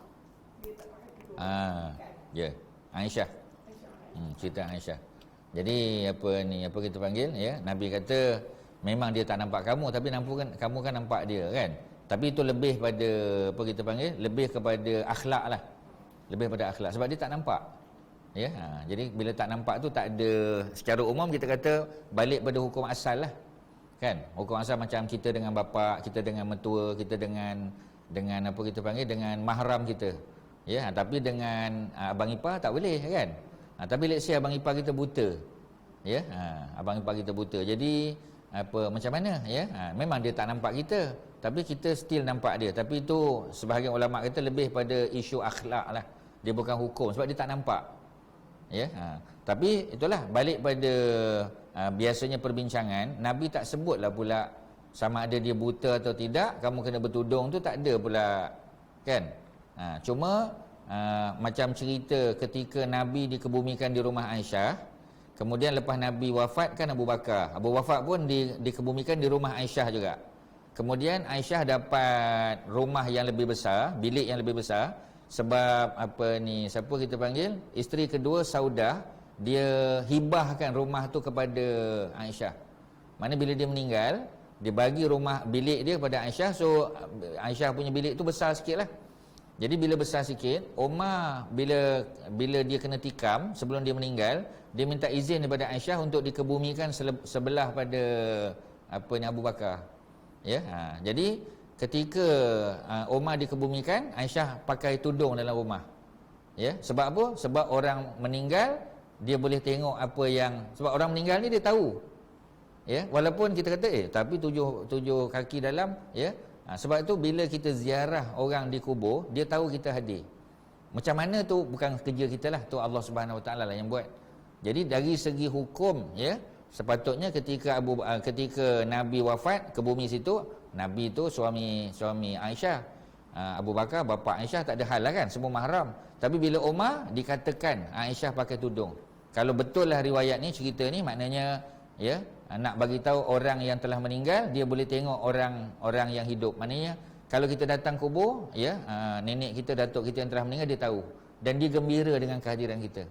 B: dia tak pakai tudung.
A: Ya. Aisyah. Cerita Aisyah. Jadi apa kita panggil, ya, Nabi kata memang dia tak nampak kamu, tapi kamu kan nampak dia kan. Tapi itu lebih pada apa kita panggil, lebih kepada akhlak lah. Lebih pada akhlak sebab dia tak nampak. Ya, jadi bila tak nampak tu tak ada, secara umum kita kata balik pada hukum asal lah. Kan? Hukum asal macam kita dengan bapa, kita dengan mentua, kita dengan apa kita panggil, dengan mahram kita. Ya, tapi dengan abang ipar tak boleh kan? Tapi let's say abang ipar kita buta. Ya, abang ipar kita buta. Jadi macam mana, ya? Memang dia tak nampak kita, tapi kita still nampak dia. Tapi itu sebahagian ulama kata lebih pada isu akhlak lah. Dia bukan hukum sebab dia tak nampak. Ya, tapi itulah balik pada biasanya perbincangan, Nabi tak sebutlah pula sama ada dia buta atau tidak, kamu kena bertudung tu tak ada pula kan. Cuma macam cerita ketika Nabi dikebumikan di rumah Aisyah, kemudian lepas Nabi wafat kan Abu Bakar. Abu wafat pun dikebumikan di rumah Aisyah juga. Kemudian Aisyah dapat rumah yang lebih besar, bilik yang lebih besar. Sebab siapa kita panggil, isteri kedua Saudah, dia hibahkan rumah tu kepada Aisyah. Mana bila dia meninggal, dia bagi rumah bilik dia kepada Aisyah. So Aisyah punya bilik tu besar sikit lah. Jadi bila besar sikit, Umar bila dia kena tikam sebelum dia meninggal, dia minta izin daripada Aisyah untuk dikebumikan sebelah pada Abu Bakar. Ya, jadi ketika Umar dikebumikan, Aisyah pakai tudung dalam rumah. Ya, sebab apa? Sebab orang meninggal dia boleh tengok apa yang, sebab orang meninggal ni dia tahu. Ya, walaupun kita kata tapi tujuh kaki dalam, ya. Sebab itu bila kita ziarah orang di kubur, dia tahu kita hadir. Macam mana tu bukan kerja kita lah, tu Allah Subhanahu Wa Taala lah yang buat. Jadi dari segi hukum, ya, sepatutnya ketika Nabi wafat ke bumi situ, Nabi tu suami Aisyah, Abu Bakar bapa Aisyah, tak ada hal lah kan, semua mahram. Tapi bila Umar dikatakan Aisyah pakai tudung. Kalau betul lah riwayat ni, cerita ni, maknanya ya, nak bagi tahu orang yang telah meninggal dia boleh tengok orang yang hidup. Maknanya kalau kita datang kubur, ya, nenek kita, datuk kita yang telah meninggal, dia tahu dan dia gembira dengan kehadiran kita.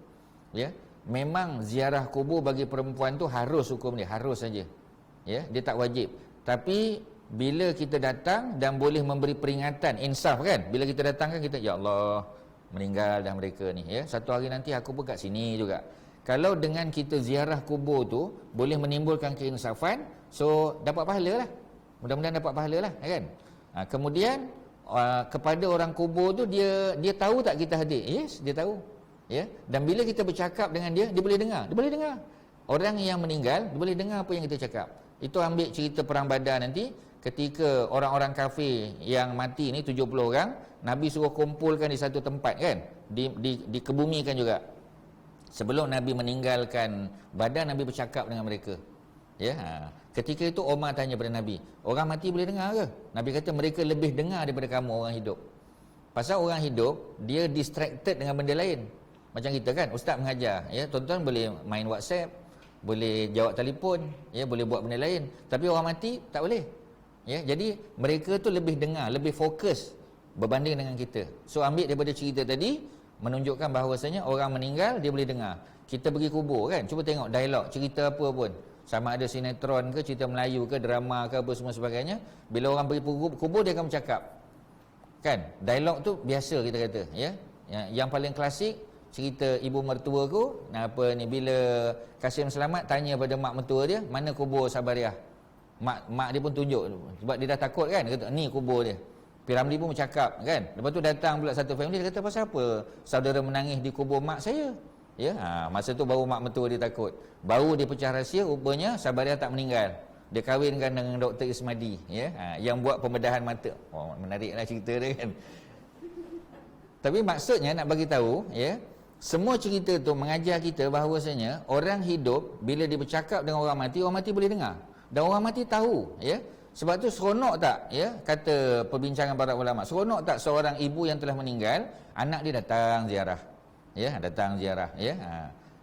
A: Ya, memang ziarah kubur bagi perempuan tu harus, hukum dia harus saja. Ya, dia tak wajib. Tapi bila kita datang dan boleh memberi peringatan, insaf kan, bila kita datang kan kita, ya Allah, meninggal dah mereka ni, ya, satu hari nanti aku pun kat sini juga. Kalau dengan kita ziarah kubur tu boleh menimbulkan keinsafan, so dapat pahala lah, mudah-mudahan dapat pahala lah, kan. Kemudian kepada orang kubur tu, dia tahu tak kita hadir? Yes, dia tahu. Ya, dan bila kita bercakap dengan dia boleh dengar. Orang yang meninggal, dia boleh dengar apa yang kita cakap. Itu ambil cerita perang Badar nanti, ketika orang-orang kafir yang mati ni 70 orang, Nabi suruh kumpulkan di satu tempat kan, dikebumikan juga. Sebelum Nabi meninggalkan Badar, Nabi bercakap dengan mereka. Ya, ketika itu Umar tanya pada Nabi, orang mati boleh dengar ke? Nabi kata mereka lebih dengar daripada kamu orang hidup. Pasal orang hidup dia distracted dengan benda lain. Macam kita kan, ustaz mengajar, ya, tuan-tuan boleh main WhatsApp, boleh jawab telefon, ya, boleh buat benda lain. Tapi orang mati tak boleh. Ya, jadi mereka tu lebih dengar, lebih fokus berbanding dengan kita. So ambil daripada cerita tadi, menunjukkan bahawasanya orang meninggal dia boleh dengar. Kita pergi kubur kan, cuba tengok dialog, cerita apa pun, sama ada sinetron ke, cerita Melayu ke, drama ke, apa semua sebagainya. Bila orang pergi kubur, dia akan bercakap kan, dialog tu biasa kita kata, ya. Yang paling klasik, cerita ibu mertua ku, bila Kasim Selamat tanya pada mak mertua dia, mana kubur Sabariah. Mak dia pun tunjuk, sebab dia dah takut kan, dia kata ni kubur dia. Piramli pun bercakap kan. Lepas tu datang pula satu family, dia kata pasal apa saudara menangis di kubur mak saya? Ya, masa tu baru mak mertua dia takut. Baru dia pecah rahsia, rupanya Sabariah tak meninggal. Dia kahwinkan dengan Dr. Ismadi, ya, yang buat pembedahan mata. Oh, menariklah cerita dia kan. Tapi maksudnya nak bagi tahu, ya, semua cerita tu mengajar kita bahawasanya orang hidup bila dia bercakap dengan orang mati boleh dengar. Dan orang mati tahu, ya. Sebab tu seronok tak, ya, kata perbincangan para ulama, seronok tak seorang ibu yang telah meninggal, anak dia datang ziarah. Ya, datang ziarah, ya.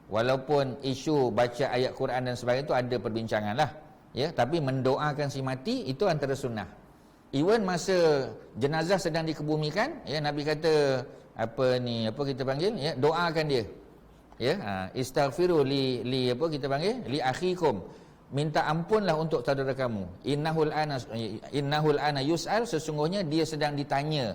A: Walaupun isu baca ayat Quran dan sebagainya tu ada perbincangan lah, ya, tapi mendoakan si mati itu antara sunnah. Even masa jenazah sedang dikebumikan, ya, Nabi kata apa kita panggil, ya, doakan dia. Ya, istaghfiru li apa kita panggil, li akhikum. Minta ampunlah untuk saudara kamu. Innahul ana yus'al, sesungguhnya dia sedang ditanya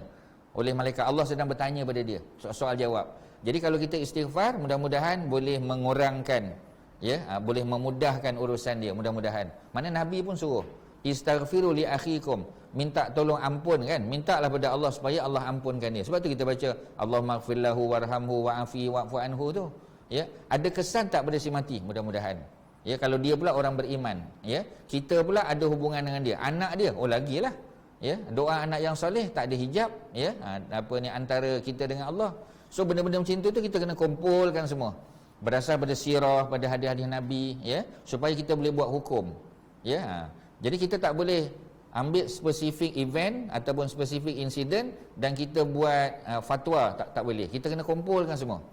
A: oleh malaikat. Allah sedang bertanya pada dia, soal jawab. Jadi kalau kita istighfar, mudah-mudahan boleh mengurangkan, ya, boleh memudahkan urusan dia, mudah-mudahan. Mana Nabi pun suruh istaghfiru li akhikum, minta tolong ampun kan, mintalah pada Allah supaya Allah ampunkan dia. Sebab tu kita baca Allahummaghfirlahu warhamhu wa'afi wa'fu anhu tu, ya. Ada kesan tak pada si mati? Mudah-mudahan. Ya, kalau dia pula orang beriman, ya, kita pula ada hubungan dengan dia, anak dia, oh lagilah, ya, doa anak yang soleh, tak ada hijab, ya, antara kita dengan Allah. So benda-benda macam tu kita kena kumpulkan semua, berdasar pada sirah, pada hadis-hadis Nabi, ya, supaya kita boleh buat hukum, ya. Jadi kita tak boleh ambil spesifik event ataupun spesifik insiden dan kita buat fatwa, tak boleh. Kita kena kumpulkan semua,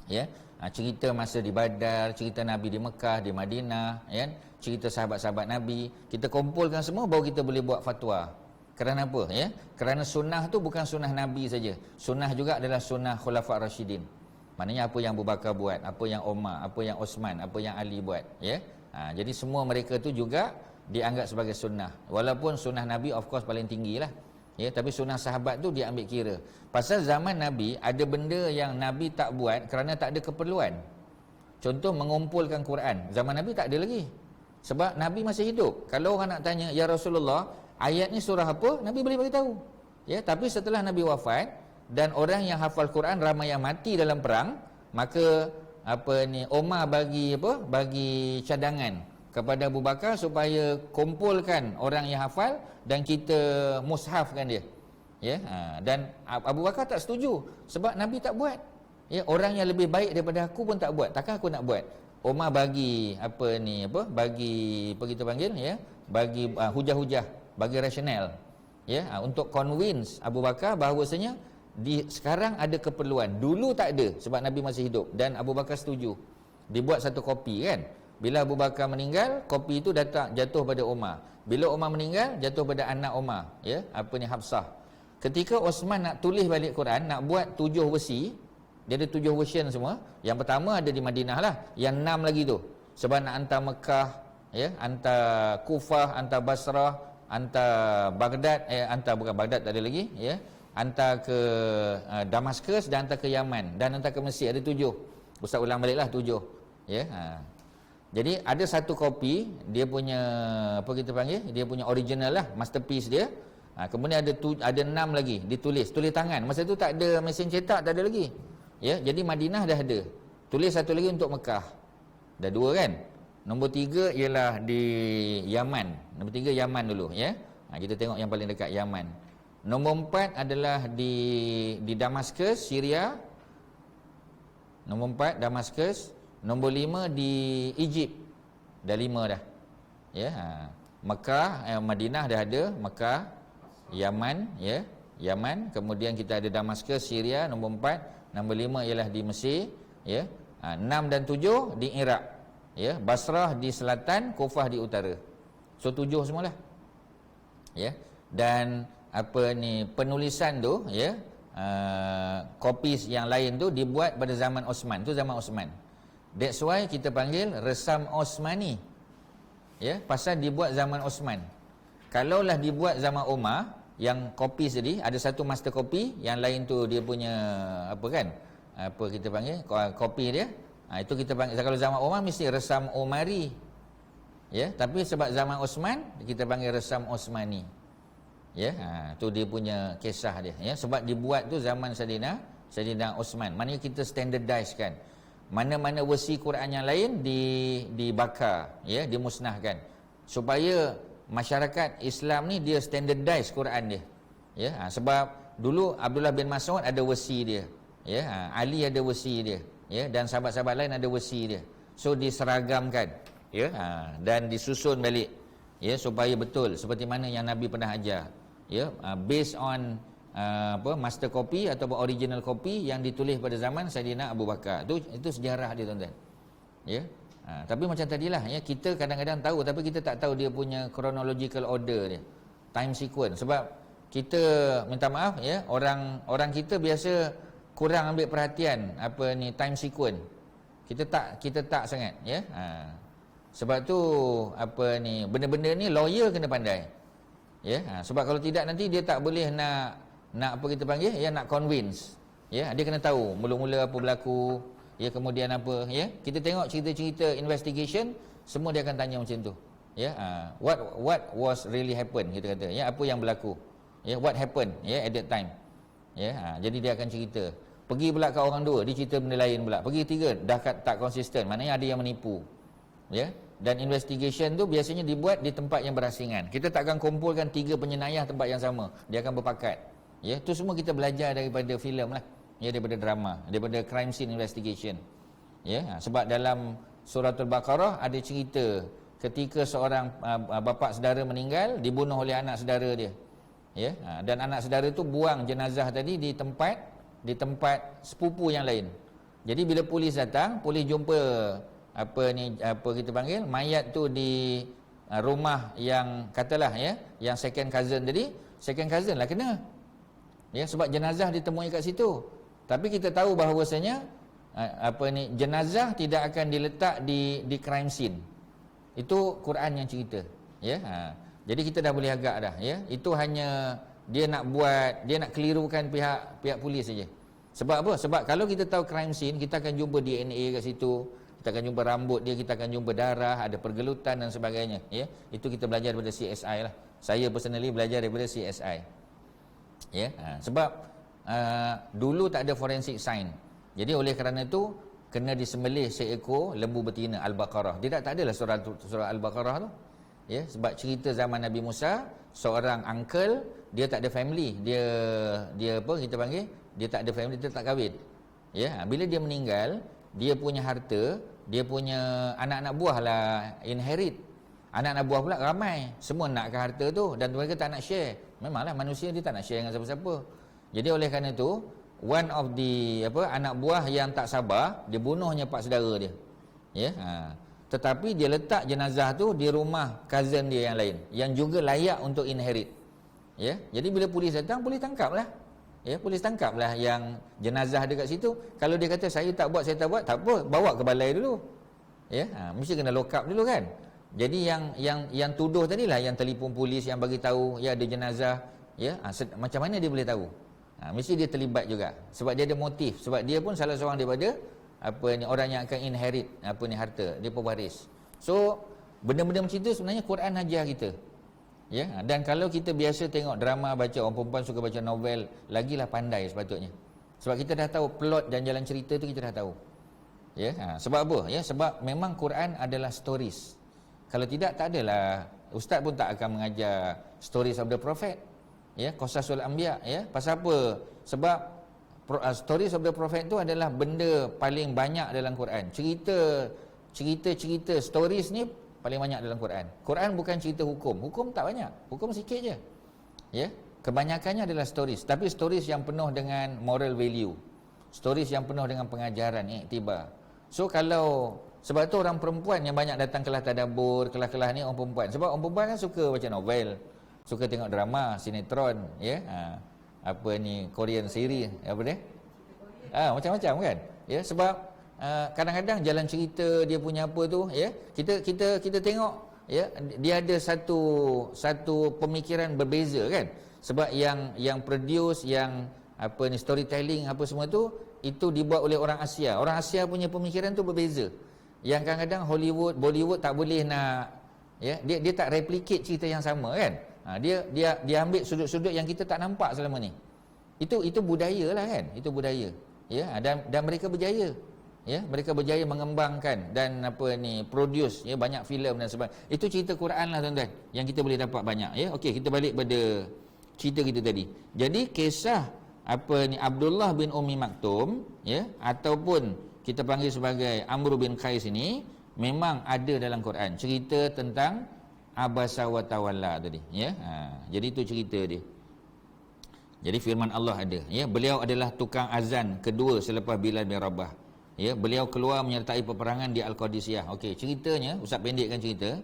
A: ya. Cerita masa di Badar, cerita Nabi di Mekah, di Madinah, ya, cerita sahabat-sahabat Nabi, kita kumpulkan semua baru kita boleh buat fatwa. Kerana apa, ya? Kerana sunnah tu bukan sunnah Nabi saja. Sunnah juga adalah sunnah Khulafa' Rashidin. Maknanya apa yang Abu Bakar buat, apa yang Umar, apa yang Osman, apa yang Ali buat, ya. Jadi semua mereka tu juga dianggap sebagai sunnah. Walaupun sunnah Nabi of course paling tinggi lah, ya, tapi sunnah sahabat tu dia ambil kira. Pasal zaman Nabi ada benda yang Nabi tak buat kerana tak ada keperluan. Contoh mengumpulkan Quran, zaman Nabi tak ada lagi. Sebab Nabi masih hidup. Kalau orang nak tanya, ya Rasulullah, ayat ni surah apa? Nabi boleh beritahu. Ya, tapi setelah Nabi wafat dan orang yang hafal Quran ramai yang mati dalam perang, maka Umar bagi cadangan kepada Abu Bakar supaya kumpulkan orang yang hafal dan kita mushafkan dia, ya. Dan Abu Bakar tak setuju sebab Nabi tak buat, ya. Orang yang lebih baik daripada aku pun tak buat, takkan aku nak buat. Umar bagi bagi kita panggil, ya, bagi hujah-hujah, bagi rasional, ya, untuk convince Abu Bakar bahawasanya sekarang ada keperluan. Dulu tak ada sebab Nabi masih hidup dan Abu Bakar setuju. Dibuat satu kopi kan. Bila Abu Bakar meninggal, kopi itu jatuh pada Umar. Bila Umar meninggal, jatuh pada anak Umar, ya, Hafsah. Ketika Osman nak tulis balik Quran, nak buat 7 versi, dia ada 7 version semua. Yang pertama ada di Madinah lah, yang 6 lagi tu. Sebab nak hantar Mekah, ya, hantar Kufah, hantar Basrah, hantar Baghdad, bukan Baghdad tak ada lagi, ya. Hantar ke Damaskus dan hantar ke Yaman dan hantar ke Mesir, ada 7. Ustaz ulang baliklah 7, ya. Jadi ada satu kopi, dia punya dia punya original lah, masterpiece dia. Kemudian ada 6 lagi ditulis tangan. Masa tu tak ada mesin cetak, tak ada lagi. Ya, jadi Madinah dah ada. Tulis satu lagi untuk Mekah. Dah 2 kan? Nombor 3 ialah di Yaman. Nombor 3 Yaman dulu, ya. Kita tengok yang paling dekat Yaman. Nombor 4 adalah di Damaskus, Syria. Nombor 4 Damaskus. Nombor 5 di Egypt. Dah 5 dah. Ya, Mekah, Madinah dah ada, Mekah, Yaman, ya, Yaman, kemudian kita ada Damaskus, Syria, nombor 4, nombor 5 ialah di Mesir, ya. 6 dan 7 di Iraq, ya, Basrah di selatan, Kufah di utara. So 7 semualah. Ya. Dan penulisan tu, ya, kopi yang lain tu dibuat pada zaman Osman. Tu zaman Osman. That's why kita panggil resam Osmani, ya, pasal dibuat zaman Osman. Kalaulah dibuat zaman Umar, yang kopi tadi ada satu master kopi, yang lain tu dia punya kita panggil kopi dia. Itu kita panggil, kalau zaman Umar mesti resam Umari, ya, tapi sebab zaman Osman kita panggil resam Osmani. Ya, tu dia punya kisah dia, ya. Sebab dibuat tu zaman Saidina Osman. Maknanya kita standardize kan. Mana-mana versi Quran yang lain dibakar, ya, dimusnahkan. Supaya masyarakat Islam ni dia standardize Quran dia. Ya, sebab dulu Abdullah bin Mas'ud ada versi dia. Ya, Ali ada versi dia. Ya, dan sahabat-sahabat lain ada versi dia. So diseragamkan, ya, dan disusun balik, ya, supaya betul seperti mana yang Nabi pernah ajar, ya, based on master copy ataupun original copy yang ditulis pada zaman Saidina Abu Bakar. Itu sejarah dia, tuan-tuan. Ya. Tapi macam tadilah, ya, kita kadang-kadang tahu tapi kita tak tahu dia punya chronological order dia, time sequence. Sebab kita minta maaf, ya, orang kita biasa kurang ambil perhatian time sequence. Kita tak sangat, ya. Sebab tu benda-benda ni lawyer kena pandai. Ya, sebab kalau tidak nanti dia tak boleh nak apa kita panggil, ya, nak convince. Ya, dia kena tahu mula-mula apa berlaku, ya, kemudian apa, ya. Kita tengok cerita-cerita investigation, semua dia akan tanya macam tu. Ya, what was really happen, kita kata, ya, apa yang berlaku. Ya, what happened, ya, at that time. Ya, jadi dia akan cerita. Pergi pula kat orang dua, dia cerita benda lain pula. Pergi tiga, dah tak konsisten, maknanya ada yang menipu. Ya, dan investigation tu biasanya dibuat di tempat yang berasingan. Kita tak akan kumpulkan 3 penyenayah tempat yang sama. Dia akan berpakat. Ya, tu semua kita belajar daripada filem lah. Ya, daripada drama, daripada crime scene investigation. Ya, sebab dalam Suratul Baqarah ada cerita ketika seorang bapa saudara meninggal, dibunuh oleh anak saudara dia. Ya, dan anak saudara tu buang jenazah tadi di tempat sepupu yang lain. Jadi bila polis datang, polis jumpa apa kita panggil, mayat tu di rumah yang katalah, ya, yang second cousin tadi, second cousin lah kena. Ya, sebab jenazah ditemui kat situ. Tapi kita tahu bahawasanya jenazah tidak akan diletak di crime scene. Itu Quran yang cerita, ya. Jadi kita dah boleh agak dah, ya. Itu hanya dia nak kelirukan pihak polis saja. Sebab apa? Sebab kalau kita tahu crime scene, kita akan jumpa DNA kat situ, kita akan jumpa rambut dia, kita akan jumpa darah, ada pergelutan dan sebagainya, ya. Itu kita belajar daripada CSI lah. Saya personally belajar daripada CSI. Ya, sebab dulu tak ada forensic science. Jadi oleh kerana itu kena disembelih seekor lembu betina, Al-Baqarah. Dia tak adalah surah Al-Baqarah tu. Ya, sebab cerita zaman Nabi Musa, seorang uncle, dia tak ada family. Dia apa kita panggil? Dia tak ada family, dia tak kahwin. Ya, bila dia meninggal, dia punya harta, dia punya anak-anak buah lah inherit. Anak-anak buah pula ramai, semua nakkan harta tu dan mereka tak nak share. Memanglah manusia dia tak nak share dengan siapa-siapa. Jadi oleh kerana itu, one of the anak buah yang tak sabar, dia bunuhnya pak saudara dia. Ya, tetapi dia letak jenazah tu di rumah cousin dia yang lain yang juga layak untuk inherit. Ya, jadi bila polis datang, polis tangkaplah. Ya, polis tangkaplah yang jenazah dekat situ. Kalau dia kata saya tak buat, tak apa, bawa ke balai dulu. Ya, mesti kena lock up dulu kan. Jadi yang tuduh tadilah yang telefon polis, yang bagi tahu ya ada jenazah, ya, macam mana dia boleh tahu? Mesti dia terlibat juga sebab dia ada motif, sebab dia pun salah seorang daripada orang yang akan inherit harta, dia pewaris. So benda-benda macam itu sebenarnya Quran ajar kita. Ya, dan kalau kita biasa tengok drama, baca, orang perempuan suka baca novel, lagilah pandai sepatutnya. Sebab kita dah tahu plot dan jalan cerita tu, kita dah tahu. Ya, sebab apa? Ya, sebab memang Quran adalah stories. Kalau tidak, tak adalah, ustaz pun tak akan mengajar stories of the prophet, ya, qasasul anbiya, ya. Pasal apa? Sebab stories of the prophet tu adalah benda paling banyak dalam Quran. Cerita stories ni paling banyak dalam Quran. Quran bukan cerita hukum. Hukum tak banyak. Hukum sikit je. Ya, kebanyakannya adalah stories, tapi stories yang penuh dengan moral value. Stories yang penuh dengan pengajaran, iktibar. So kalau sebab tu orang perempuan yang banyak datang kelas tadabbur, kelas-kelas ni orang perempuan. Sebab orang perempuan kan suka baca novel, suka tengok drama, sinetron, ya. Korean series, apa dia? Macam-macam kan? Ya, sebab kadang-kadang jalan cerita dia punya apa tu, ya. Kita tengok, ya, dia ada satu pemikiran berbeza kan? Sebab yang produce, yang storytelling apa semua tu, itu dibuat oleh orang Asia. Orang Asia punya pemikiran tu berbeza. Yang kadang-kadang Hollywood, Bollywood tak boleh nak, ya, dia tak replicate cerita yang sama kan. Dia ambil sudut-sudut yang kita tak nampak selama ni. Itu budaya lah kan, itu budaya. Ya, dan mereka berjaya. Ya, mereka berjaya mengembangkan dan produce ya banyak filem dan sebagainya. Itu cerita Quran lah tuan-tuan, yang kita boleh dapat banyak ya. Okey, kita balik pada cerita kita tadi. Jadi kisah Abdullah bin Ummi Maktum ya, ataupun kita panggil sebagai Amr bin Qais ini memang ada dalam Quran, cerita tentang abasa wa tawalla tadi ya. Jadi itu cerita dia. Jadi firman Allah ada ya, beliau adalah tukang azan kedua selepas Bilal bin Rabah. Ya, beliau keluar menyertai peperangan di Al-Qadisiyah. Okey, ceritanya ustaz pendekkan cerita.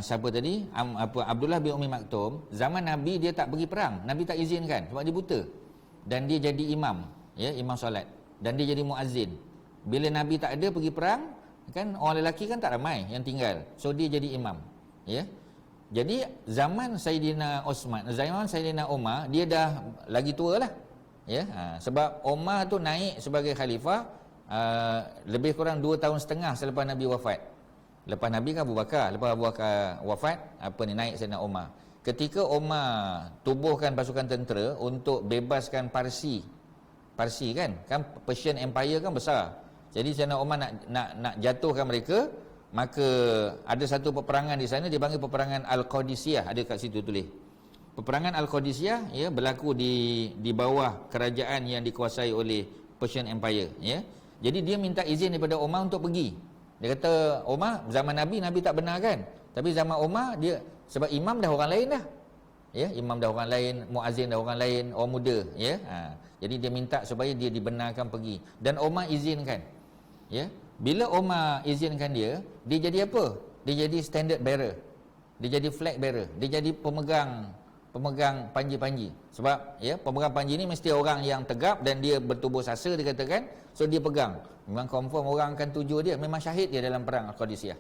A: Siapa tadi? Abdullah bin Ummi Maktum, zaman Nabi dia tak pergi perang. Nabi tak izinkan sebab dia buta. Dan dia jadi imam, ya, imam solat. Dan dia jadi muazzin. Bila Nabi tak ada pergi perang, kan orang lelaki kan tak ramai yang tinggal. So dia jadi imam, ya. Jadi zaman Sayyidina Osman, zaman Sayyidina Umar, dia dah lagi tua lah. Ya, sebab Umar tu naik sebagai khalifah lebih kurang 2 tahun setengah selepas Nabi wafat. Lepas Nabi kan Abu Bakar, lepas Abu Bakar wafat, naik Sayyidina Umar. Ketika Umar tubuhkan pasukan tentera untuk bebaskan Parsi kan Persian Empire kan besar. Jadi Sayyidina Umar nak jatuhkan mereka, maka ada satu peperangan di sana dipanggil peperangan Al-Qadisiyah, ada kat situ tulis. Peperangan Al-Qadisiyah ya berlaku di bawah kerajaan yang dikuasai oleh Persian Empire ya. Jadi dia minta izin daripada Umar untuk pergi. Dia kata, Umar, zaman Nabi tak benarkan. Tapi zaman Umar, dia sebab imam dah orang lain dah. Ya, imam dah orang lain, muazzin dah orang lain, orang muda, ya. Jadi dia minta supaya dia dibenarkan pergi. Dan Umar izinkan. Ya. Bila Umar izinkan dia jadi apa? Dia jadi standard bearer. Dia jadi flag bearer. Dia jadi pemegang panji-panji. Sebab ya, pemegang panji ni mesti orang yang tegap dan dia bertubuh sasa dikatakan. So dia pegang. Memang confirm orang akan tuju dia. Memang syahid dia dalam perang Qadisiyah.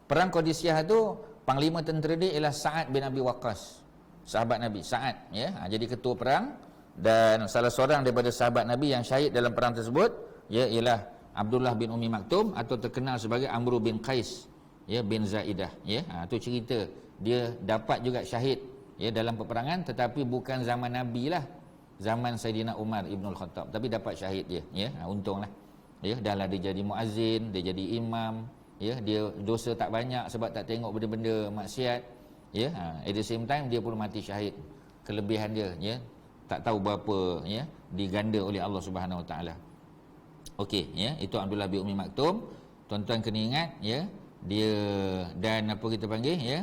A: Perang Qadisiyah tu panglima tentera dia ialah Sa'ad bin Abi Waqqas. Sahabat Nabi, Sa'ad ya. Jadi ketua perang, dan salah seorang daripada sahabat Nabi yang syahid dalam perang tersebut ya ialah Abdullah bin Ummi Maktum atau terkenal sebagai Amr bin Qais ya bin Zaidah ya. Tu cerita dia dapat juga syahid ya dalam peperangan, tetapi bukan zaman Nabi lah, zaman Sayyidina Umar Ibn Khattab, tapi dapat syahid dia ya. Untunglah ya, dah lah dia jadi muazzin, dia jadi imam ya, dia dosa tak banyak sebab tak tengok benda-benda maksiat ya. At the same time dia pun mati syahid. Kelebihan dia ya, tak tahu berapa ya, diganda oleh Allah Subhanahu Wa Taala. Okey ya, itu Abdullah bin Ummi Maktum. Tuan-tuan kena ingat ya, dia dan apa kita panggil ya,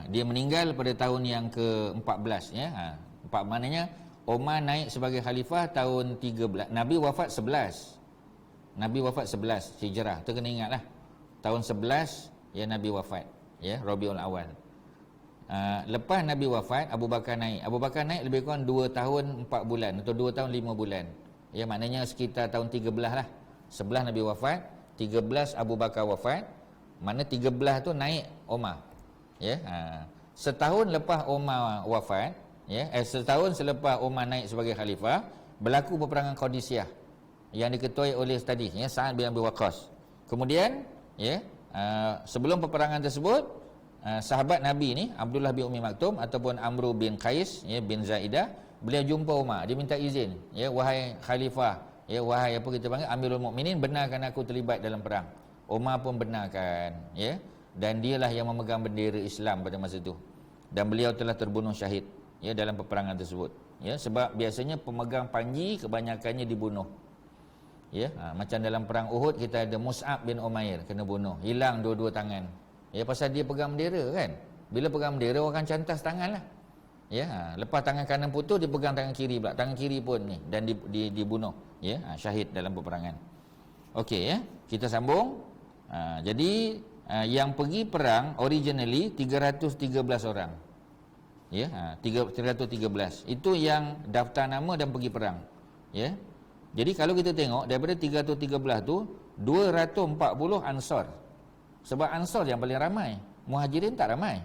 A: dia meninggal pada tahun yang ke-14 ya. Maknanya Umar naik sebagai khalifah tahun 13. Nabi wafat 11. Nabi wafat 11 Hijrah. Tu kena ingatlah. Tahun 11 ya Nabi wafat ya, Rabiul Awal. Lepas Nabi wafat, Abu Bakar naik. Abu Bakar naik lebih kurang 2 tahun 4 bulan atau 2 tahun 5 bulan. Ya, maknanya sekitar tahun 13 lah. 11 Nabi wafat, 13 Abu Bakar wafat. Mana 13 tu naik Umar. Ya, setahun lepas Umar wafat, ya, setahun selepas Umar naik sebagai khalifah, berlaku peperangan Qadisiyah yang diketuai oleh tadi ya Sa'ad bin Abi Waqqas. Kemudian ya, sebelum peperangan tersebut, sahabat Nabi ni Abdullah bin Ummi Maktum ataupun Amr bin Qais ya bin Zaidah, beliau jumpa Umar, dia minta izin ya, wahai khalifah ya, wahai apa kita panggil Amirul Mukminin, benarkan aku terlibat dalam perang. Umar pun benarkan ya, dan dialah yang memegang bendera Islam pada masa itu, dan beliau telah terbunuh syahid ya dalam peperangan tersebut ya. Sebab biasanya pemegang panji kebanyakannya dibunuh ya. Macam dalam perang Uhud kita ada Mus'ab bin Umair kena bunuh, hilang dua-dua tangan ya, pasal dia pegang bendera kan. Bila pegang bendera orang akan cantas tangan lah ya. Lepas tangan kanan putus, dia pegang tangan kiri pula, tangan kiri pun ni, dan dibunuh ya, syahid dalam peperangan. Okey ya, kita sambung. Jadi yang pergi perang originally 313 orang ya, 313 itu yang daftar nama dan pergi perang ya. Jadi kalau kita tengok daripada 313 tu 240 Ansar. Sebab Ansar yang paling ramai, Muhajirin tak ramai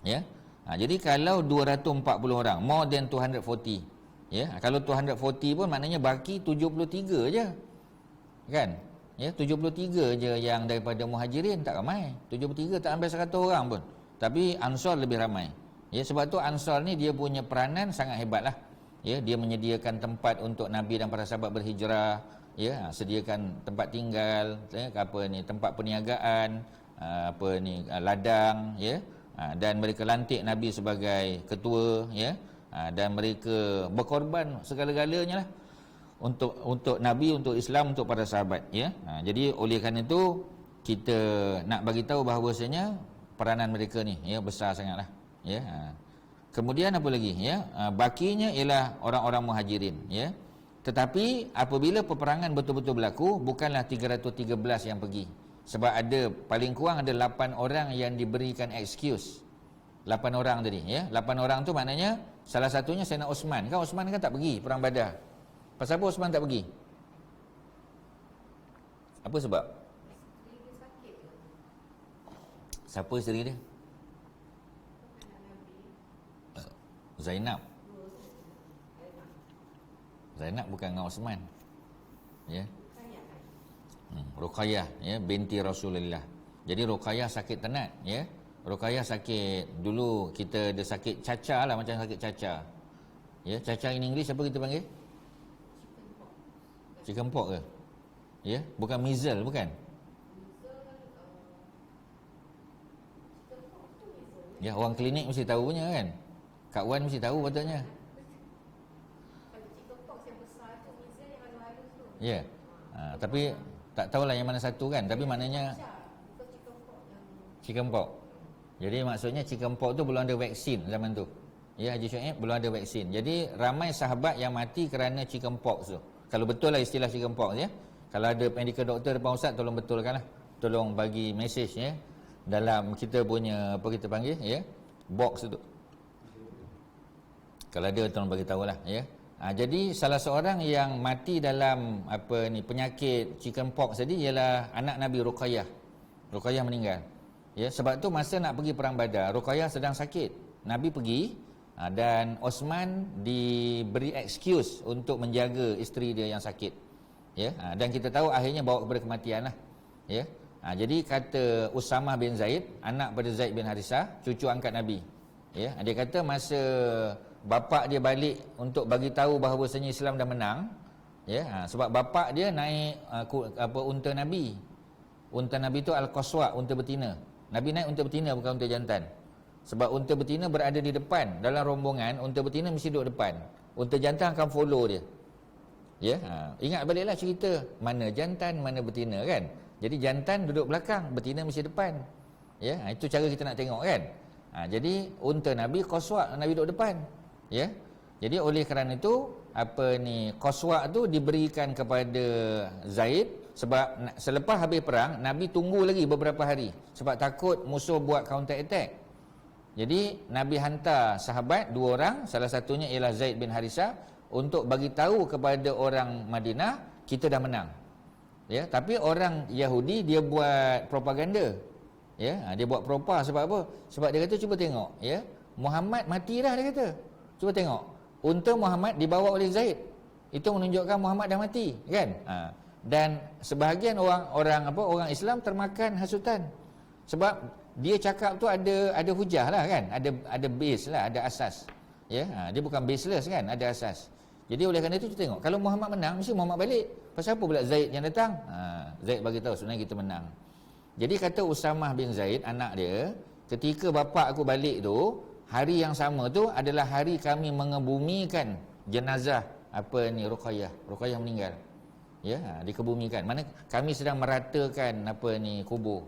A: ya. Jadi kalau 240 orang, more than 240 ya. Kalau 240 pun maknanya baki 73 je kan ya, 73 je yang daripada Muhajirin, tak ramai. 73 tak sampai 100 orang pun. Tapi Ansar lebih ramai. Ya, sebab tu Ansar ni dia punya peranan sangat hebatlah. Ya, dia menyediakan tempat untuk Nabi dan para sahabat berhijrah, ya, sediakan tempat tinggal, ya, apa ni, tempat perniagaan, apa ni, ladang, ya. Dan mereka lantik Nabi sebagai ketua, ya. Dan mereka berkorban segala-galanya lah untuk Nabi, untuk Islam, untuk para sahabat, ya. Jadi oleh kerana itu kita nak bagi tahu bahawasanya peranan mereka ni, ya, besar sangatlah, ya. Kemudian apa lagi, ya? Bakinya ialah orang-orang Muhajirin, ya. Tetapi apabila peperangan betul-betul berlaku, bukanlah 313 yang pergi. Sebab ada paling kurang ada 8 orang yang diberikan excuse. 8 orang tadi, ya. 8 orang tu maknanya salah satunya Sayyidina Osman. Kan Osman kan tak pergi perang Badar. Pasal apa Osman tak pergi? Apa sebab?
B: Isteri dia sakit ke?
A: Siapa isteri dia?
B: Anak Nabi.
A: Zainab.
B: Dua anak.
A: Zainab bukan dengan Osman. Ya.
B: Kayak kan?
A: Ruqayyah, ya, binti Rasulullah. Jadi Ruqayyah sakit tenat, ya. Ruqayyah sakit, dulu kita ada sakit cacar lah, macam sakit cacar. Ya, cacar in English apa kita panggil?
B: Chicken
A: Chicken
B: pox.
A: pox ke? Ya, bukan measles, bukan?
B: Chicken pox tu measles.
A: Ya, orang klinik mesti tahu punya kan? Kak Wan mesti tahu patutnya.
B: Kalau chicken pox yang besar tu measles yang halus-halus tu.
A: Ya. Tapi tak tahulah yang mana satu kan, tapi maknanya
B: Bukan chicken pox yang
A: chicken pox. Jadi maksudnya chicken pox tu belum ada vaksin zaman tu. Ya, Haji Syuaib, belum ada vaksin. Jadi ramai sahabat yang mati kerana chicken pox tu. Kalau betul lah istilah chicken pox, ya. Kalau ada medical doctor depan ustaz, tolong betulkan lah. Tolong bagi mesej, ya, dalam kita punya apa kita panggil, ya, box tu. Kalau ada tolong bagi tahulah, ya. Jadi salah seorang yang mati dalam apa ni penyakit chicken pox tadi ialah anak Nabi Ruqayyah. Ruqayyah meninggal. Ya, sebab tu masa nak pergi perang Badar, Ruqayyah sedang sakit. Nabi pergi dan Osman diberi excuse untuk menjaga isteri dia yang sakit. Ya, dan kita tahu akhirnya bawa kepada kematian lah. Ya. Jadi kata Usamah bin Zaid, anak pada Zaid bin Harisah, cucu angkat Nabi. Ya, dia kata masa bapa dia balik untuk bagi tahu bahawasanya Islam dah menang, ya, sebab bapa dia naik unta Nabi. Unta Nabi tu Al-Qaswa, unta betina. Nabi naik unta betina bukan unta jantan. Sebab unta betina berada di depan dalam rombongan, unta betina mesti duduk depan. Unta jantan akan follow dia. Ya, ingat baliklah cerita mana jantan, mana betina kan. Jadi jantan duduk belakang, betina mesti depan. Ya, itu cara kita nak tengok kan. Jadi unta Nabi Qaswa, Nabi duduk depan. Ya. Jadi oleh kerana itu apa ni Qaswa tu diberikan kepada Zaid sebab selepas habis perang Nabi tunggu lagi beberapa hari sebab takut musuh buat counter attack. Jadi Nabi hantar sahabat 2 orang, salah satunya ialah Zaid bin Harisah untuk bagi tahu kepada orang Madinah kita dah menang. Ya, tapi orang Yahudi dia buat propaganda. Ya, dia buat propa sebab apa? Sebab dia kata cuba tengok, ya. Muhammad mati dah dia kata. Cuba tengok. Unta Muhammad dibawa oleh Zaid. Itu menunjukkan Muhammad dah mati, kan? Dan sebahagian orang Islam termakan hasutan. Sebab dia cakap tu ada hujah lah kan, ada base lah, ada asas. Ya, dia bukan baseless kan, ada asas. Jadi oleh kerana itu kita tengok, kalau Muhammad menang mesti Muhammad balik. Pasal apa pula Zaid yang datang? Zaid bagi tahu sebenarnya kita menang. Jadi kata Usamah bin Zaid, anak dia, ketika bapa aku balik tu, hari yang sama tu adalah hari kami mengebumikan jenazah apa ni Ruqayyah. Ruqayyah meninggal. Ya, dikebumikan. Mana kami sedang meratakan apa ni kubur.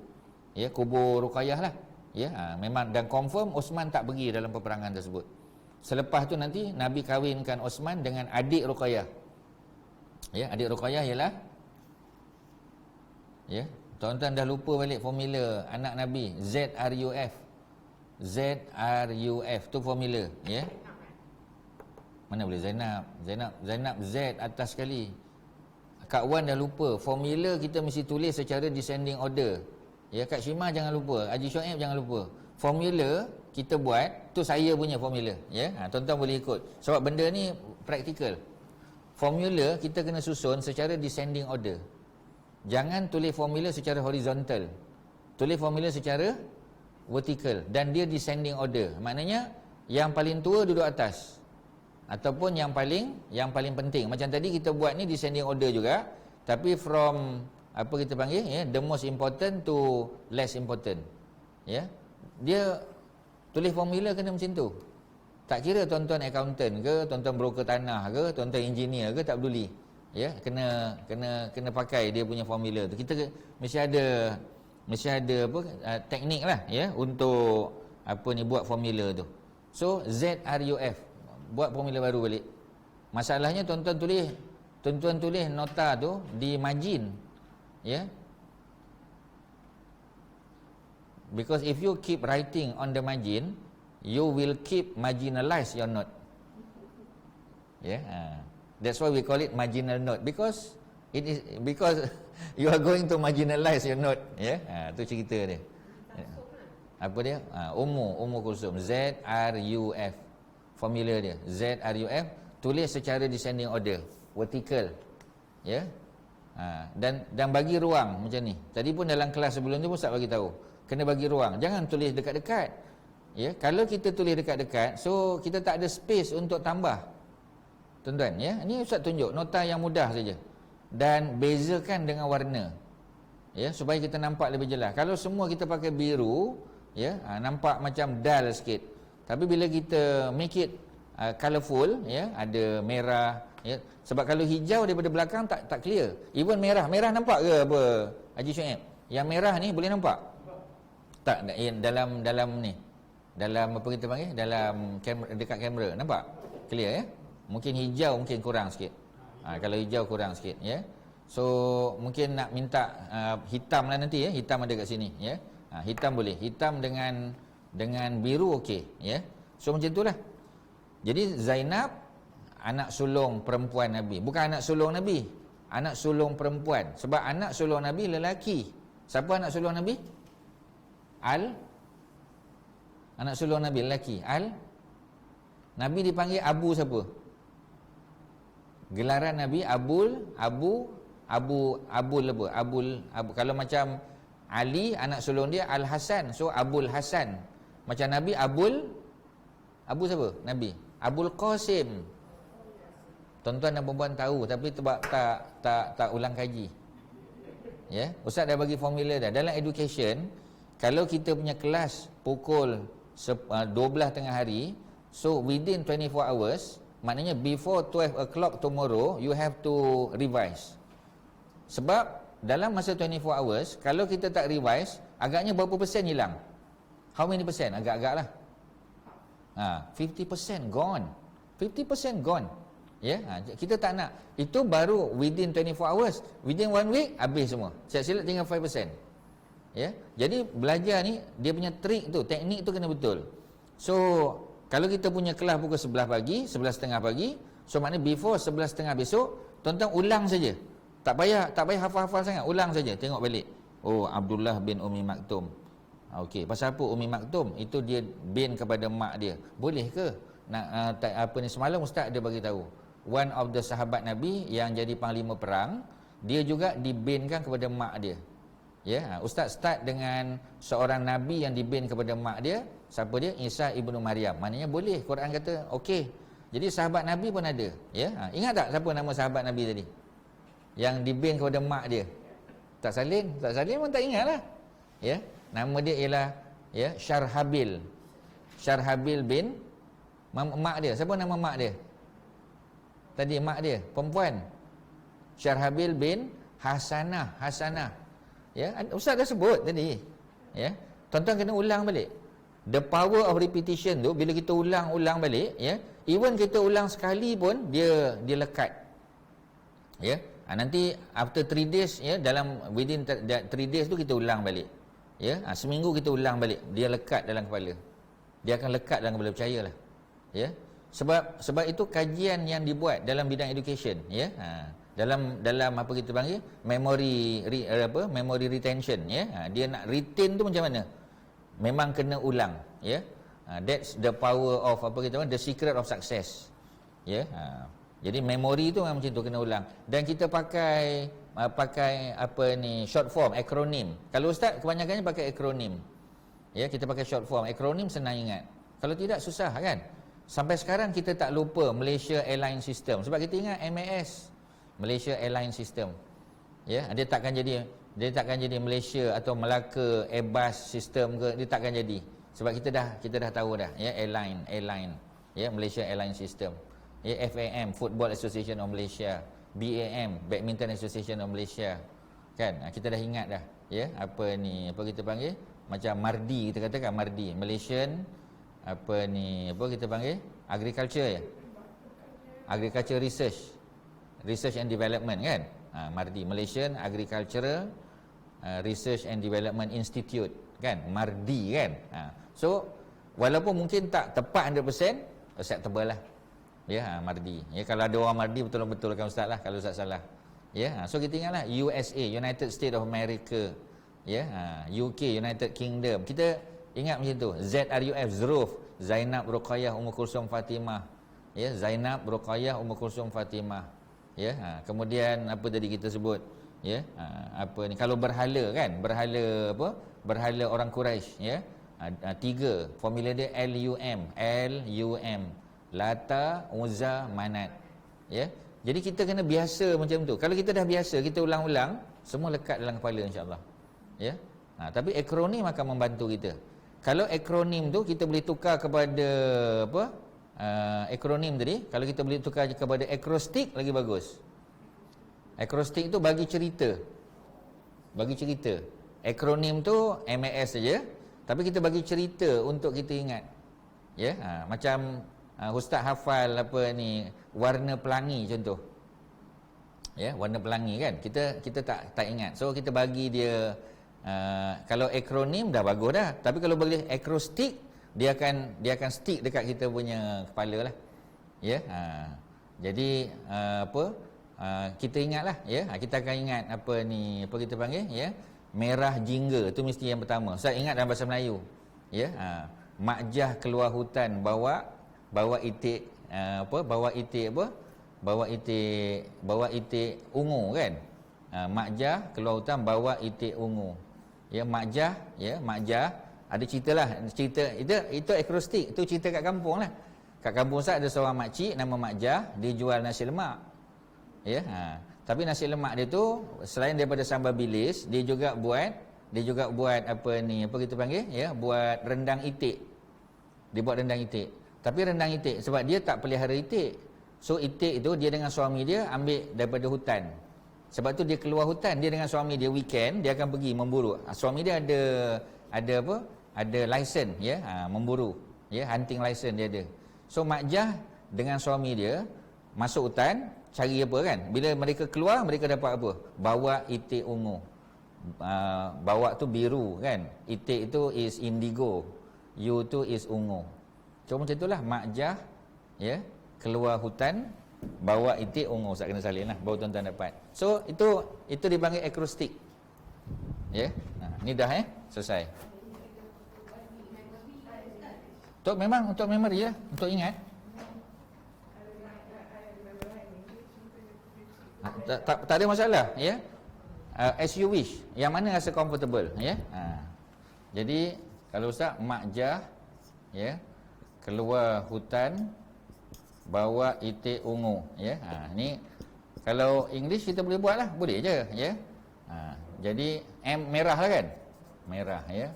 A: Ya, kubur Ruqayyah lah. Ya, memang dan confirm Osman tak pergi dalam peperangan tersebut. Selepas tu nanti Nabi kahwinkan Osman dengan adik Ruqayyah. Ya, adik Ruqayyah ialah, ya, tuan-tuan dah lupa balik formula anak Nabi, ZRUF. ZRUF tu formula, ya. Mana boleh Zainab Z atas sekali. Kak Wan dah lupa. Formula kita mesti tulis secara descending order. Ya, Kak Syimah jangan lupa, Haji Syuaib jangan lupa. Formula kita buat tu saya punya formula, ya. Tuan-tuan boleh ikut. Sebab benda ni praktikal. Formula kita kena susun secara descending order. Jangan tulis formula secara horizontal. Tulis formula secara vertical dan dia descending order. Maknanya yang paling tua duduk atas ataupun yang paling penting. Macam tadi kita buat ni descending order juga, tapi from apa kita panggil ya, the most important to less important. Ya. Dia tulis formula kena macam tu. Tak kira tuan-tuan accountant ke, tuan-tuan broker tanah ke, tuan-tuan engineer ke, tak peduli. Ya, kena pakai dia punya formula tu. Kita mesti ada apa teknik lah ya untuk apa ni buat formula tu. So ZRUF buat formula baru balik. Masalahnya tuan-tuan tulis nota tu di margin ya. Because if you keep writing on the margin, you will keep marginalize your note. That's why we call it marginal note, because you are going to marginalize your note. Tu cerita dia. Apa dia? Ummu Kulsum, ZRUF. Formula dia ZRUF, tulis secara descending order, vertical. Dan bagi ruang macam ni. Tadi pun dalam kelas sebelum tu Ustaz bagi tahu, kena bagi ruang. Jangan tulis dekat-dekat. Kalau kita tulis dekat-dekat, so kita tak ada space untuk tambah. Tuan-tuan, ini Ustaz tunjuk nota yang mudah saja. Dan bezakan dengan warna. Supaya kita nampak lebih jelas. Kalau semua kita pakai biru, nampak macam dull sikit. Tapi bila kita make it colourful, ada merah, sebab kalau hijau daripada belakang tak clear. Even merah nampak ke apa Haji Syuib? Yang merah ni boleh nampak? Tak, dalam ni. Dalam apa kita panggil? Dalam kamera, dekat kamera nampak? Clear ya? Mungkin hijau mungkin kurang sikit. Kalau hijau kurang sikit So mungkin nak minta hitam lah nanti hitam ada kat sini hitam boleh. Hitam dengan biru okey So macam itulah. Jadi Zainab anak sulung perempuan Nabi. Bukan anak sulung Nabi, anak sulung perempuan. Sebab anak sulung Nabi lelaki. Siapa anak sulung Nabi? Anak sulung Nabi lelaki. Nabi dipanggil Abu siapa? Gelaran Nabi Abul apa? Kalau macam Ali anak sulung dia Al Hasan, so Abul Hasan. Macam Nabi Abu siapa? Nabi Abul Qasim. Tuan-tuan dan puan-puan tahu tapi sebab tak ulang kaji. Ustaz dah bagi formula dah. Dalam education, kalau kita punya kelas pukul 12 tengah hari, so within 24 hours, maknanya before 12 o'clock tomorrow, you have to revise. Sebab dalam masa 24 hours, kalau kita tak revise, agaknya berapa persen hilang? How many percent? Agak-agak lah 50% gone. 50% gone. Kita tak nak. Itu baru within 24 hours. Within 1 week, habis semua. Silap-silap tinggal 5%. Jadi belajar ni, dia punya trik tu, teknik tu kena betul. So kalau kita punya kelas pukul 11 pagi, 11.30 pagi, so maknanya before 11.30 besok, tuan-tuan ulang saja. Tak payah hafal-hafal sangat, ulang saja, tengok balik. Oh, Abdullah bin Umi Maktum. Okey, pasal apa Umi Maktum? Itu dia bin kepada mak dia. Boleh ke? Semalam ustaz dia bagi tahu. One of the sahabat Nabi yang jadi panglima perang, dia juga dibinkan kepada mak dia. Ustaz start dengan seorang nabi yang dibin kepada mak dia. Siapa dia? Isa ibnu Maryam. Maknanya boleh. Quran kata okey. Jadi sahabat Nabi pun ada. Ingat tak siapa nama sahabat Nabi tadi? Yang dibin kepada mak dia. Tak Salin pun tak ingat lah. Nama dia ialah Syarhabil. Syarhabil bin mak dia. Siapa nama mak dia? Tadi mak dia perempuan. Syarhabil bin Hasanah. Ustaz dah sebut tadi. Tuan-tuan kena ulang balik. The power of repetition tu, bila kita ulang balik, even kita ulang sekali pun dia lekat. Nanti after 3 days, dalam within 3 days tu kita ulang balik. Seminggu kita ulang balik, dia lekat dalam kepala. Dia akan lekat dalam kepala, percayalah. Sebab itu kajian yang dibuat dalam bidang education, dalam apa kita panggil memory retention, dia nak retain tu macam mana? Memang kena ulang, that's the power of apa kita panggil, the secret of success. Jadi memori tu memang macam tu, kena ulang. Dan kita pakai apa ni, short form, akronim. Kalau ustaz kebanyakannya pakai akronim. Ya, kita pakai short form. Akronim senang ingat. Kalau tidak susah kan. Sampai sekarang kita tak lupa Malaysia Airline System. Sebab kita ingat MAS, Malaysia Airline System. Ya, dia takkan jadi Malaysia atau Melaka Airbus System ke, dia takkan jadi. Sebab kita dah tahu dah, ya, airline. Ya, Malaysia Airline System. Ya, FAM, Football Association of Malaysia, BAM, Badminton Association of Malaysia. Kan? Kita dah ingat dah, ya, apa kita panggil? Macam MARDI, kita katakan MARDI, Malaysian apa kita panggil? Agriculture, ya. Agriculture Research and Development, kan? MARDI, Malaysian Agricultural Research and Development Institute, kan? MARDI, kan? So walaupun mungkin tak tepat 100%, acceptable lah. Ya, MARDI. Ya, kalau ada orang MARDI betul-betulkan ustaz lah kalau ustaz salah. Ya, so kita ingatlah USA, United States of America. Ya, UK, United Kingdom. Kita ingat macam tu. ZRUF, Zuruf, Zainab Ruqayyah Ummul Kulsum Fatimah. Ya, Zainab Ruqayyah Ummul Kulsum Fatimah. Ya, kemudian apa tadi kita sebut? Ya, kalau berhala, kan? Berhala orang Quraisy, ya. 3 formula dia LUM, Lata, Uzza, Manat. Ya. Jadi kita kena biasa macam tu. Kalau kita dah biasa, kita ulang-ulang, semua lekat dalam kepala insya-Allah. Ya. Tapi akronim akan membantu kita. Kalau akronim tu kita boleh tukar kepada akronim tadi, kalau kita boleh tukar kepada akrostik lagi bagus. Akrostik tu bagi cerita. Akronim tu MAS saja, tapi kita bagi cerita untuk kita ingat. Ya, macam ustaz hafal warna pelangi contoh. Ya, warna pelangi, kan? Kita tak ingat. So kita bagi dia kalau akronim dah bagus dah, tapi kalau bagi akrostik, dia akan stick dekat kita punya kepala lah. Ya, jadi kita ingatlah, ya. Kita akan ingat apa kita panggil, ya, merah jingga tu mesti yang pertama. Saya ingat dalam bahasa Melayu. Ya, Makjah keluar hutan bawa itik bawa itik ungu, kan? Makjah keluar hutan bawa itik ungu. Ya, Makjah ada cerita itu akrostik, itu cerita kat kampung lah. Kat kampung saya ada seorang makcik nama Makjah, dia jual nasi lemak. Ya, tapi nasi lemak dia tu selain daripada sambal bilis, dia juga buat apa kita panggil, ya, buat rendang itik. Dia buat rendang itik. Tapi rendang itik sebab dia tak pelihara itik. So itik itu dia dengan suami dia ambil daripada hutan. Sebab tu dia keluar hutan, dia dengan suami dia weekend dia akan pergi memburu. Suami dia ada license, ya, memburu, ya, hunting license dia ada. So Makjah dengan suami dia masuk hutan cari apa, kan? Bila mereka keluar, mereka dapat apa? Bawa itik ungu. Bawa tu biru, kan? Itik itu is indigo. U tu is ungu. So macam itulah Makjah, ya, keluar hutan bawa itik ungu. Ustaz kena salin lah, baru tuan-tuan dapat. So itu dipanggil akrostik. Ya, ni dah, selesai. Untuk memori lah, untuk ingat. Tak ada masalah, ya. As you wish, yang mana rasa comfortable, ya. Jadi kalau Ustaz Makjah, ya, keluar hutan bawa itik ungu, ya. Ni kalau English kita boleh buat lah, boleh je, ya. Jadi merah lah, kan? Merah, ya.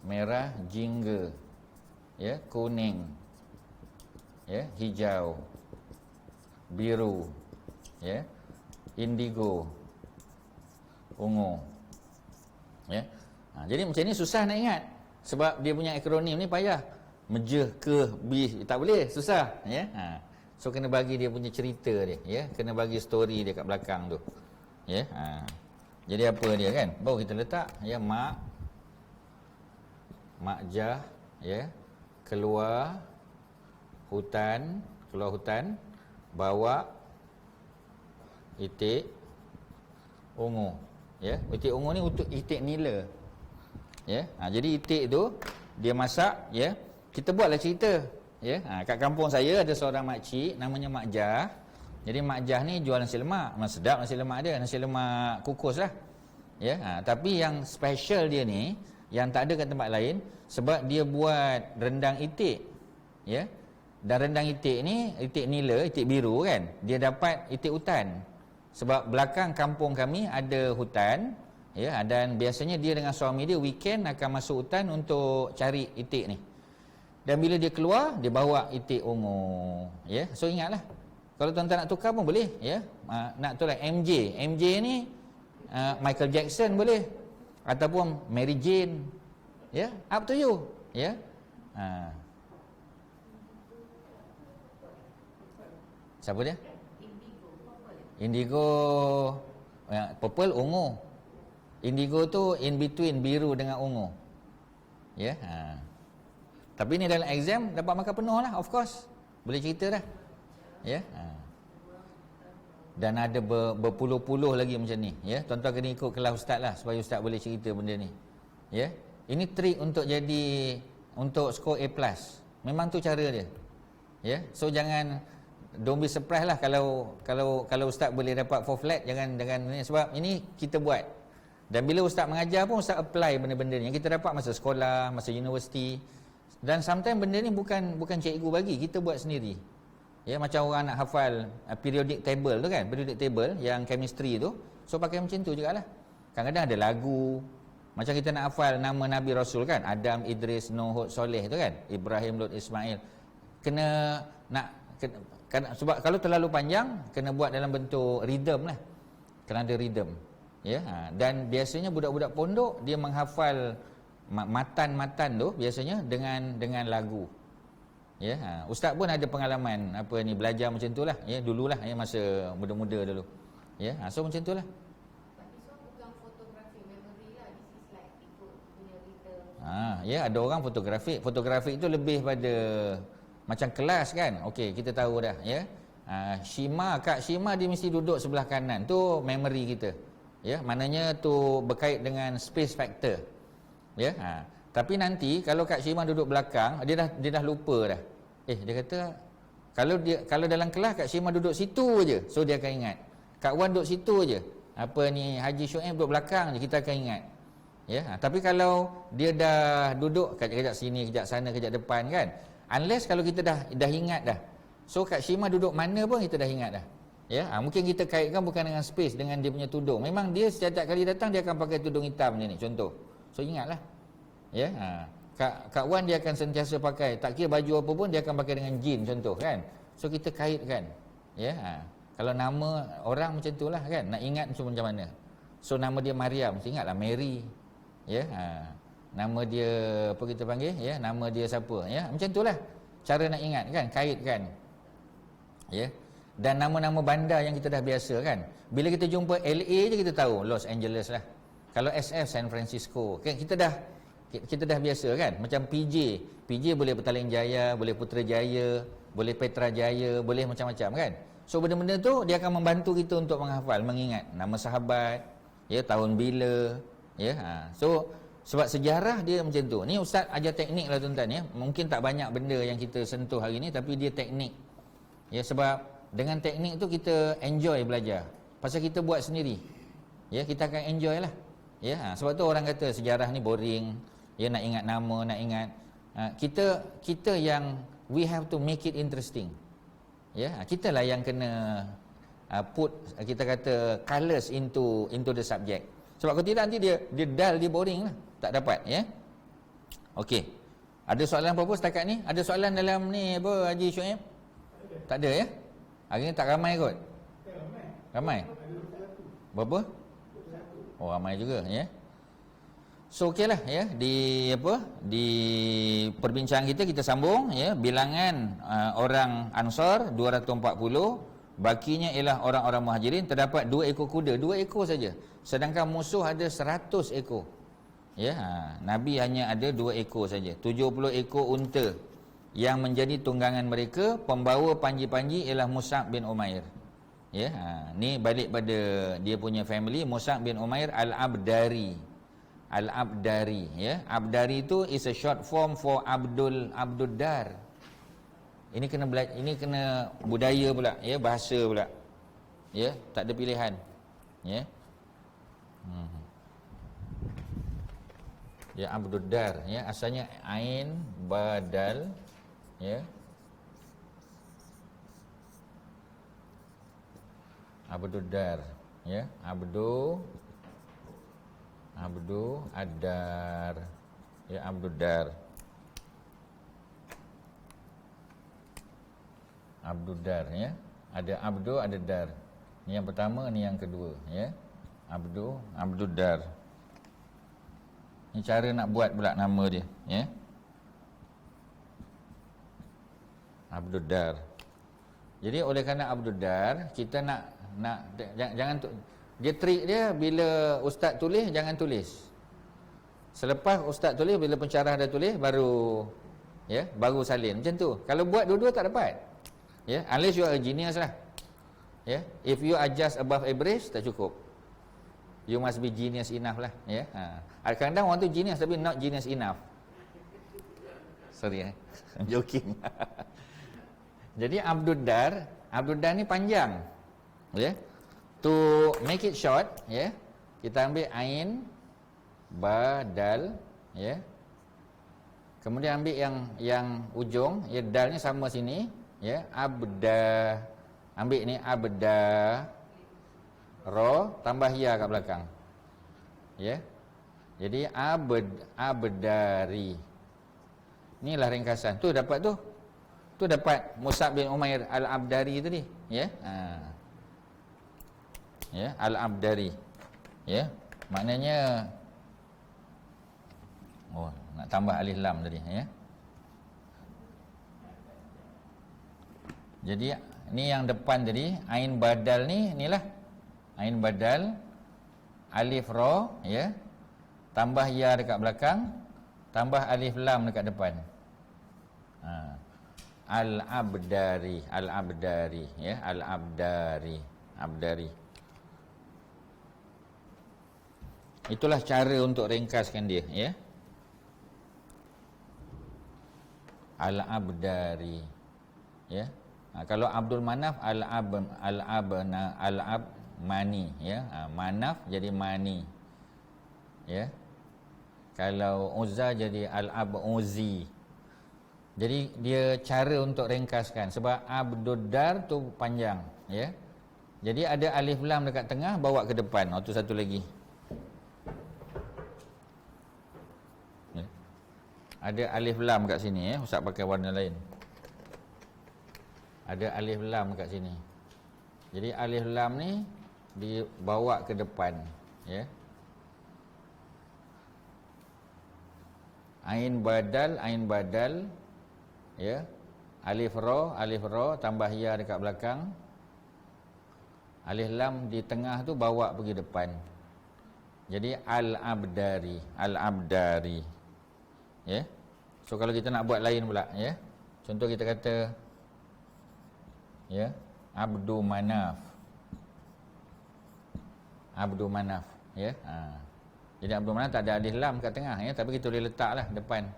A: Merah jingga, ya, kuning, ya, hijau, biru, ya, indigo, ungu. Ya. Jadi macam ni susah nak ingat. Sebab dia punya akronim ni payah. Mejeh ke bi, tak boleh, susah, ya. So kena bagi dia punya cerita dia, ya. Kena bagi story dia kat belakang tu. Ya. Jadi apa dia, kan? Baru kita letak, ya, Makjah, ya, keluar hutan bawa itik ungu, ya. Itik ungu ni untuk itik nila, ya. Jadi itik tu dia masak, ya. Kita buatlah cerita, ya. Kat kampung saya ada seorang makcik namanya Makjah. Jadi Makjah ni jual nasi lemak. Memang sedap nasi lemak dia, nasi lemak kukus lah, ya. Tapi yang special dia ni, yang tak ada kat tempat lain, Sebab dia buat rendang itik, ya. Dan rendang itik ni, itik nila, itik biru kan, dia dapat itik hutan. Sebab belakang kampung kami ada hutan, ya, dan biasanya dia dengan suami dia weekend akan masuk hutan untuk cari itik ni. Dan bila dia keluar, dia bawa itik ungu, ya. So ingatlah, kalau tuan-tuan nak tukar pun boleh, ya. Nak tolak MJ ni Michael Jackson boleh, ataupun Mary Jane, ya, up to you, ya. Siapa dia? Indigo, purple, ungu. Indigo tu in between biru dengan ungu, ya. Tapi ni dalam exam dapat markah penuh lah, of course. Boleh cerita dah, ya. Dan ada berpuluh-puluh lagi macam ni, ya. Tuan-tuan kena ikut kelas ustaz lah, supaya ustaz boleh cerita benda ni, ya. Ini trik untuk skor A+. Memang tu cara dia, ya. So don't be surprised lah kalau ustaz boleh dapat 4 flat. Jangan sebab ini kita buat. Dan bila ustaz mengajar pun ustaz apply benda-benda ni yang kita dapat masa sekolah, masa universiti. Dan sometimes benda ni bukan cikgu bagi, kita buat sendiri. Ya, macam orang nak hafal periodic table tu kan, periodic table yang chemistry tu. So pakai macam tu jugalah. Kadang-kadang ada lagu. Macam kita nak hafal nama Nabi Rasul kan, Adam, Idris, Nuh, Hud, Soleh tu kan, Ibrahim, Lut, Ismail. Sebab kalau terlalu panjang, kena buat dalam bentuk rhythm lah. Kena ada rhythm, ya. Dan biasanya budak-budak pondok dia menghafal matan-matan tu biasanya dengan lagu, ya. Ustaz pun ada pengalaman belajar macam tu lah, ya, dululah, ya, masa muda-muda dulu, ya. So macam tu lah.
B: Tapi so bukan fotografi memory lah, this is like ikut punya rhythm.
A: Ya, ada orang fotografi itu lebih pada macam kelas kan. Okey, kita tahu dah, ya. Kak Shima dia mesti duduk sebelah kanan. Tu memory kita. Ya, maknanya tu berkait dengan space factor. Ya. Tapi nanti kalau Kak Shima duduk belakang, dia dah lupa dah. Dia kata kalau dalam kelas Kak Shima duduk situ aje, so dia akan ingat. Kak Wan duduk situ aje. Haji Shoaib duduk belakang je, kita akan ingat. Ya, tapi kalau dia dah duduk kejap sini, kejap sana, kejap depan kan. Unless kalau kita dah ingat dah. So Kak Shima duduk mana pun kita dah ingat dah. Ya, mungkin kita kaitkan bukan dengan space, dengan dia punya tudung. Memang dia setiap kali datang dia akan pakai tudung hitam macam ni, contoh. So ingatlah. Ya, Kak Wan dia akan sentiasa pakai, tak kira baju apa pun dia akan pakai dengan jean contoh kan. So kita kaitkan. Ya, kalau nama orang macam itulah kan, nak ingat macam mana. So nama dia Maryam, mesti ingatlah Mary. Ya, nama dia apa kita panggil, ya, nama dia siapa, ya, macam itulah cara nak ingat kan, kaitkan, ya. Dan nama-nama bandar yang kita dah biasa kan, bila kita jumpa LA je kita tahu Los Angeles lah. Kalau SF San Francisco kan, kita dah biasa kan. Macam PJ boleh Petaling Jaya, boleh Putrajaya, boleh Petra Jaya, boleh macam-macam kan. So benda-benda tu dia akan membantu kita untuk menghafal, mengingat nama sahabat, ya, tahun bila, ya. So sebab sejarah dia macam tu. Ni ustaz ajar teknik lah tuan-tuan, ya. Mungkin tak banyak benda yang kita sentuh hari ni, tapi dia teknik. Ya, sebab dengan teknik tu kita enjoy belajar. Pasal kita buat sendiri. Ya, kita akan enjoy lah. Ya, sebab tu orang kata sejarah ni boring. Ya, nak ingat nama, nak ingat. Kita yang we have to make it interesting. Ya, kita lah yang kena put, kita kata, colours into the subject. Sebab kalau tidak nanti dia dull, dia boring lah. Tak dapat, ya. Okey. Ada soalan apa-apa setakat ni? Ada soalan dalam ni apa Haji Shoaib? Tak ada, ya? Hari ni tak ramai kot. Ramai. Berapa? Oh, ramai juga, ya. So okeylah, ya. Di perbincangan kita sambung, ya. Bilangan orang Ansar 240, bakinya ialah orang-orang Muhajirin. Terdapat 2 ekor kuda, 2 ekor saja. Sedangkan musuh ada 100 ekor. Ya, Nabi hanya ada 2 ekor saja. 70 ekor unta yang menjadi tunggangan mereka. Pembawa panji-panji ialah Mus'ab bin Umair. Ya, ni balik pada dia punya family, Mus'ab bin Umair Al-Abdari. Al-Abdari, ya. Abdari itu is a short form for Abdul Dar. Ini kena budaya pula, ya, bahasa pula. Ya, tak ada pilihan. Ya. Ya, abdud dar, ya, asalnya ain badal, ya, abdud dar, ya, abdu ad-dar, ya, abdud dar, abdud dar, ya, ada abdu ada dar. Ni yang pertama, ni yang kedua, ya, abdud dar. Ni cara nak buat pula nama dia, ya, abdud dar. Jadi oleh kerana abdud dar, kita nak jangan dia trik dia, bila ustaz tulis jangan tulis. Selepas ustaz tulis, bila pensyarah dah tulis, baru salin. Macam tu. Kalau buat dua-dua tak dapat. Ya, unless you are a genius lah. Ya, if you are just above average tak cukup. You must be genius enough lah, ya. Kadang-kadang orang tu genius tapi not genius enough. Sorry, I'm joking. Jadi abdud dar ni panjang. Ya. To make it short, ya, kita ambil ain badal, ya. Kemudian ambil yang ujung, ya, dalnya sama sini, ya, abda. Ambil ni abda, ro tambah ya kat belakang. Ya. Jadi abdari. Inilah ringkasan. Tu dapat tu. Tu dapat Mus'ab bin Umair Al-Abdari tadi, ya. Ya, Al-Abdari. Ya. Maknanya nak tambah alif lam tadi, ya. Jadi ni yang depan tadi, ain badal ni, inilah ain badal, alif ra, ya, tambah ya dekat belakang, tambah alif lam dekat depan. Al-Abdari, ya, Abdari. Itulah cara untuk ringkaskan dia, ya. Al-Abdari, ya. Kalau Abdul Manaf, Al-Abmani, ya. Manaf jadi Mani, ya. Kalau Uzza jadi Al-Abuzi. Jadi dia cara untuk ringkaskan, sebab abdud dar tu panjang, ya. Jadi ada alif lam dekat tengah, bawa ke depan. Tu satu lagi. Ya. Ada alif lam kat sini, ya. Ustaz pakai warna lain. Ada alif lam kat sini. Jadi alif lam ni dibawa ke depan, ya. Ain badal, ya. Alif ra tambah ya dekat belakang. Alif lam di tengah tu bawa pergi depan. Jadi al-abdari. Ya. So kalau kita nak buat lain pula, ya. Contoh kita kata, ya, Abdu Manaf, ya. Jadi Abdul Manaf tak ada alif lam kat tengah, ya, tapi kita boleh letaklah depan.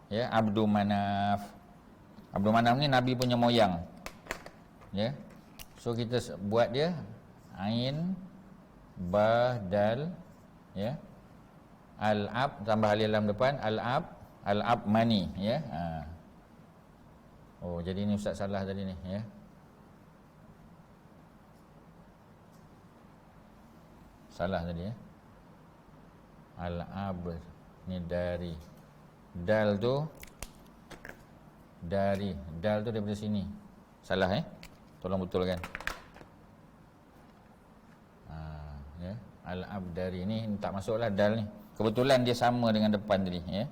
A: Ya, Abdul Manaf. Abdul Manaf ni Nabi punya moyang. Ya. So kita buat dia ain badal, ya. Al-ab tambah alif lam depan, al-ab mani, ya. Jadi ni ustaz salah tadi ni, ya. Salah tadi, ya. Al-ab ni dari. Dal tu daripada sini. Salah, tolong betulkan. Ya, al-abdari ni tak masuklah dal ni. Kebetulan dia sama dengan depan tadi, ya.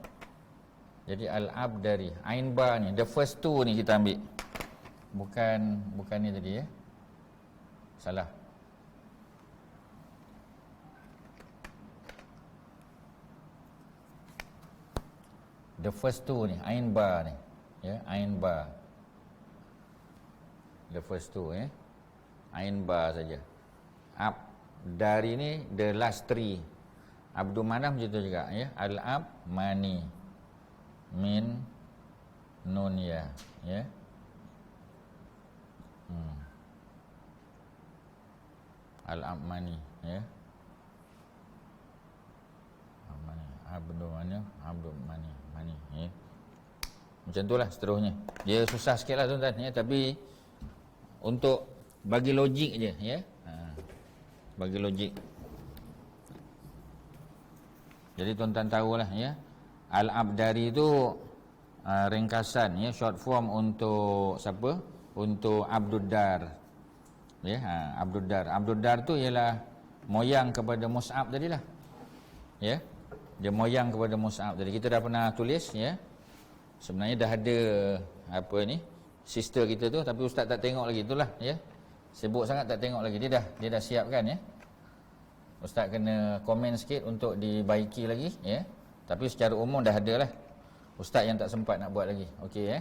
A: Jadi al-abdari, ain ba ni, the first two ni kita ambil. Bukan ni tadi, ya. Salah. The first two ni, ain ba ni, ya, ain ba. The first two, ya. Ain ba saja. Dari ni the last three. Abdul Manaf macam tu juga, ya. Al-ab mani min nun ya, ya. Al-ab mani, ya. Mani ab Abdul Manaf, Abdul Mani, ya. Macam itulah seterusnya. Dia susah sikitlah tuan-tuan, ya, tapi untuk bagi logik je, ya. Bagi logik. Jadi tuan-tuan tahulah, ya. Al-Abdari itu ringkasan, ya, short form untuk siapa? Untuk Abdul Dar. Ya, Abdul Dar. Abdul Dar tu ialah moyang kepada Mus'ab tadilah. Ya. Dia moyang kepada Mus'ab. Jadi kita dah pernah tulis, ya. Sebenarnya dah ada apa ni? Sister kita tu, tapi ustaz tak tengok lagi, itulah, ya. Sibuk sangat tak tengok lagi. Dia dah siapkan, ya. Ustaz kena komen sikit untuk dibaiki lagi, ya. Tapi secara umum dah ada lah. Ustaz yang tak sempat nak buat lagi. Okey, ya.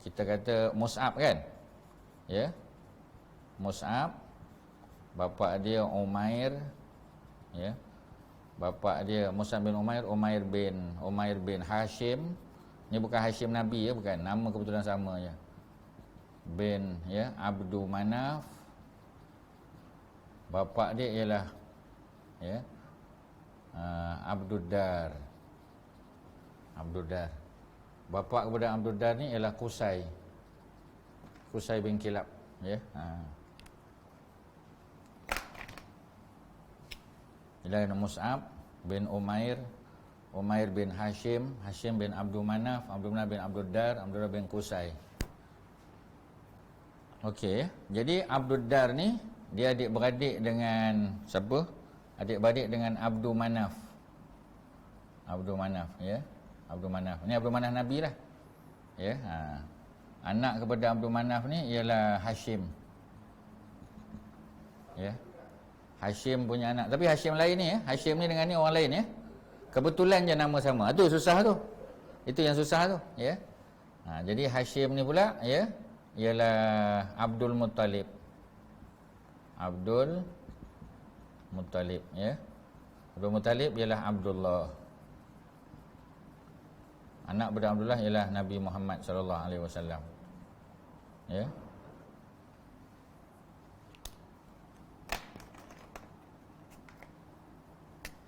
A: Kita kata Mus'ab kan? Ya. Mus'ab, bapa dia Umair, ya. Bapa dia Mus'ab bin Umair, Umair bin Hashim. Ni bukan Hashim Nabi, ya, bukan. Nama kebetulan sama je. Bin, ya, Abdul Manaf. Bapa dia ialah, ya, Abdul Dar. Bapa kepada Abdul Dar ni ialah Qusay bin Kilab, ya. Ialah Mus'ab bin Umair bin Hashim bin Abdul Manaf bin Abdul Dar bin Qusay. Okey, jadi Abdul Dar ni dia adik-beradik dengan siapa? Adik-beradik dengan Abdul Manaf, ya. Abdul Manaf. Ni Abdul Manaf Nabi lah. Ya, anak kepada Abdul Manaf ni ialah Hashim. Ya. Hashim punya anak. Tapi Hashim lain ni, ya. Hashim ni dengan ni orang lain, ya. Kebetulan je nama sama. Itu susah tu. Itu yang susah tu, ya. Jadi Hashim ni pula, ya, ialah Abdul Muttalib. Ya. Abdul Muttalib ialah Abdullah. Anak pada Abdullah ialah Nabi Muhammad sallallahu alaihi wasallam. Ya.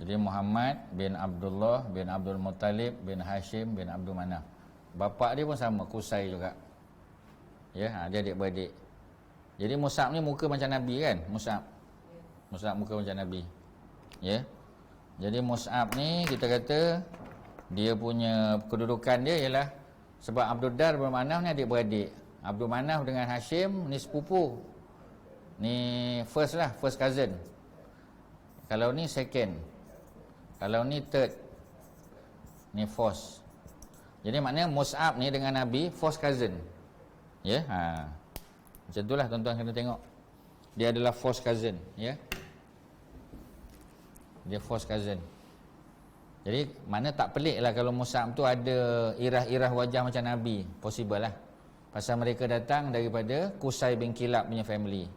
A: Jadi Muhammad bin Abdullah bin Abdul Muttalib bin Hashim bin Abdul Manaf. Bapa dia pun sama, Qusay juga. Ya, dia adik-beradik. Jadi Mus'ab ni muka macam Nabi kan? Mus'ab muka macam Nabi. Ya. Jadi Mus'ab ni kita kata dia punya kedudukan dia ialah sebab Abdul Dar bin Manaf ni adik-beradik. Abdul Manaf dengan Hashim ni sepupu. Ni first cousin. Kalau ni second. Kalau ni third. Ni fourth. Jadi maknanya Mus'ab ni dengan Nabi first cousin. Ya, macam itulah tuan-tuan kena tengok. Dia adalah first cousin, ya. Dia first cousin. Jadi mana tak pelik lah kalau Mus'ab tu ada irah-irah wajah macam Nabi. Possible lah. Pasal mereka datang daripada Qusay bin Kilab punya family.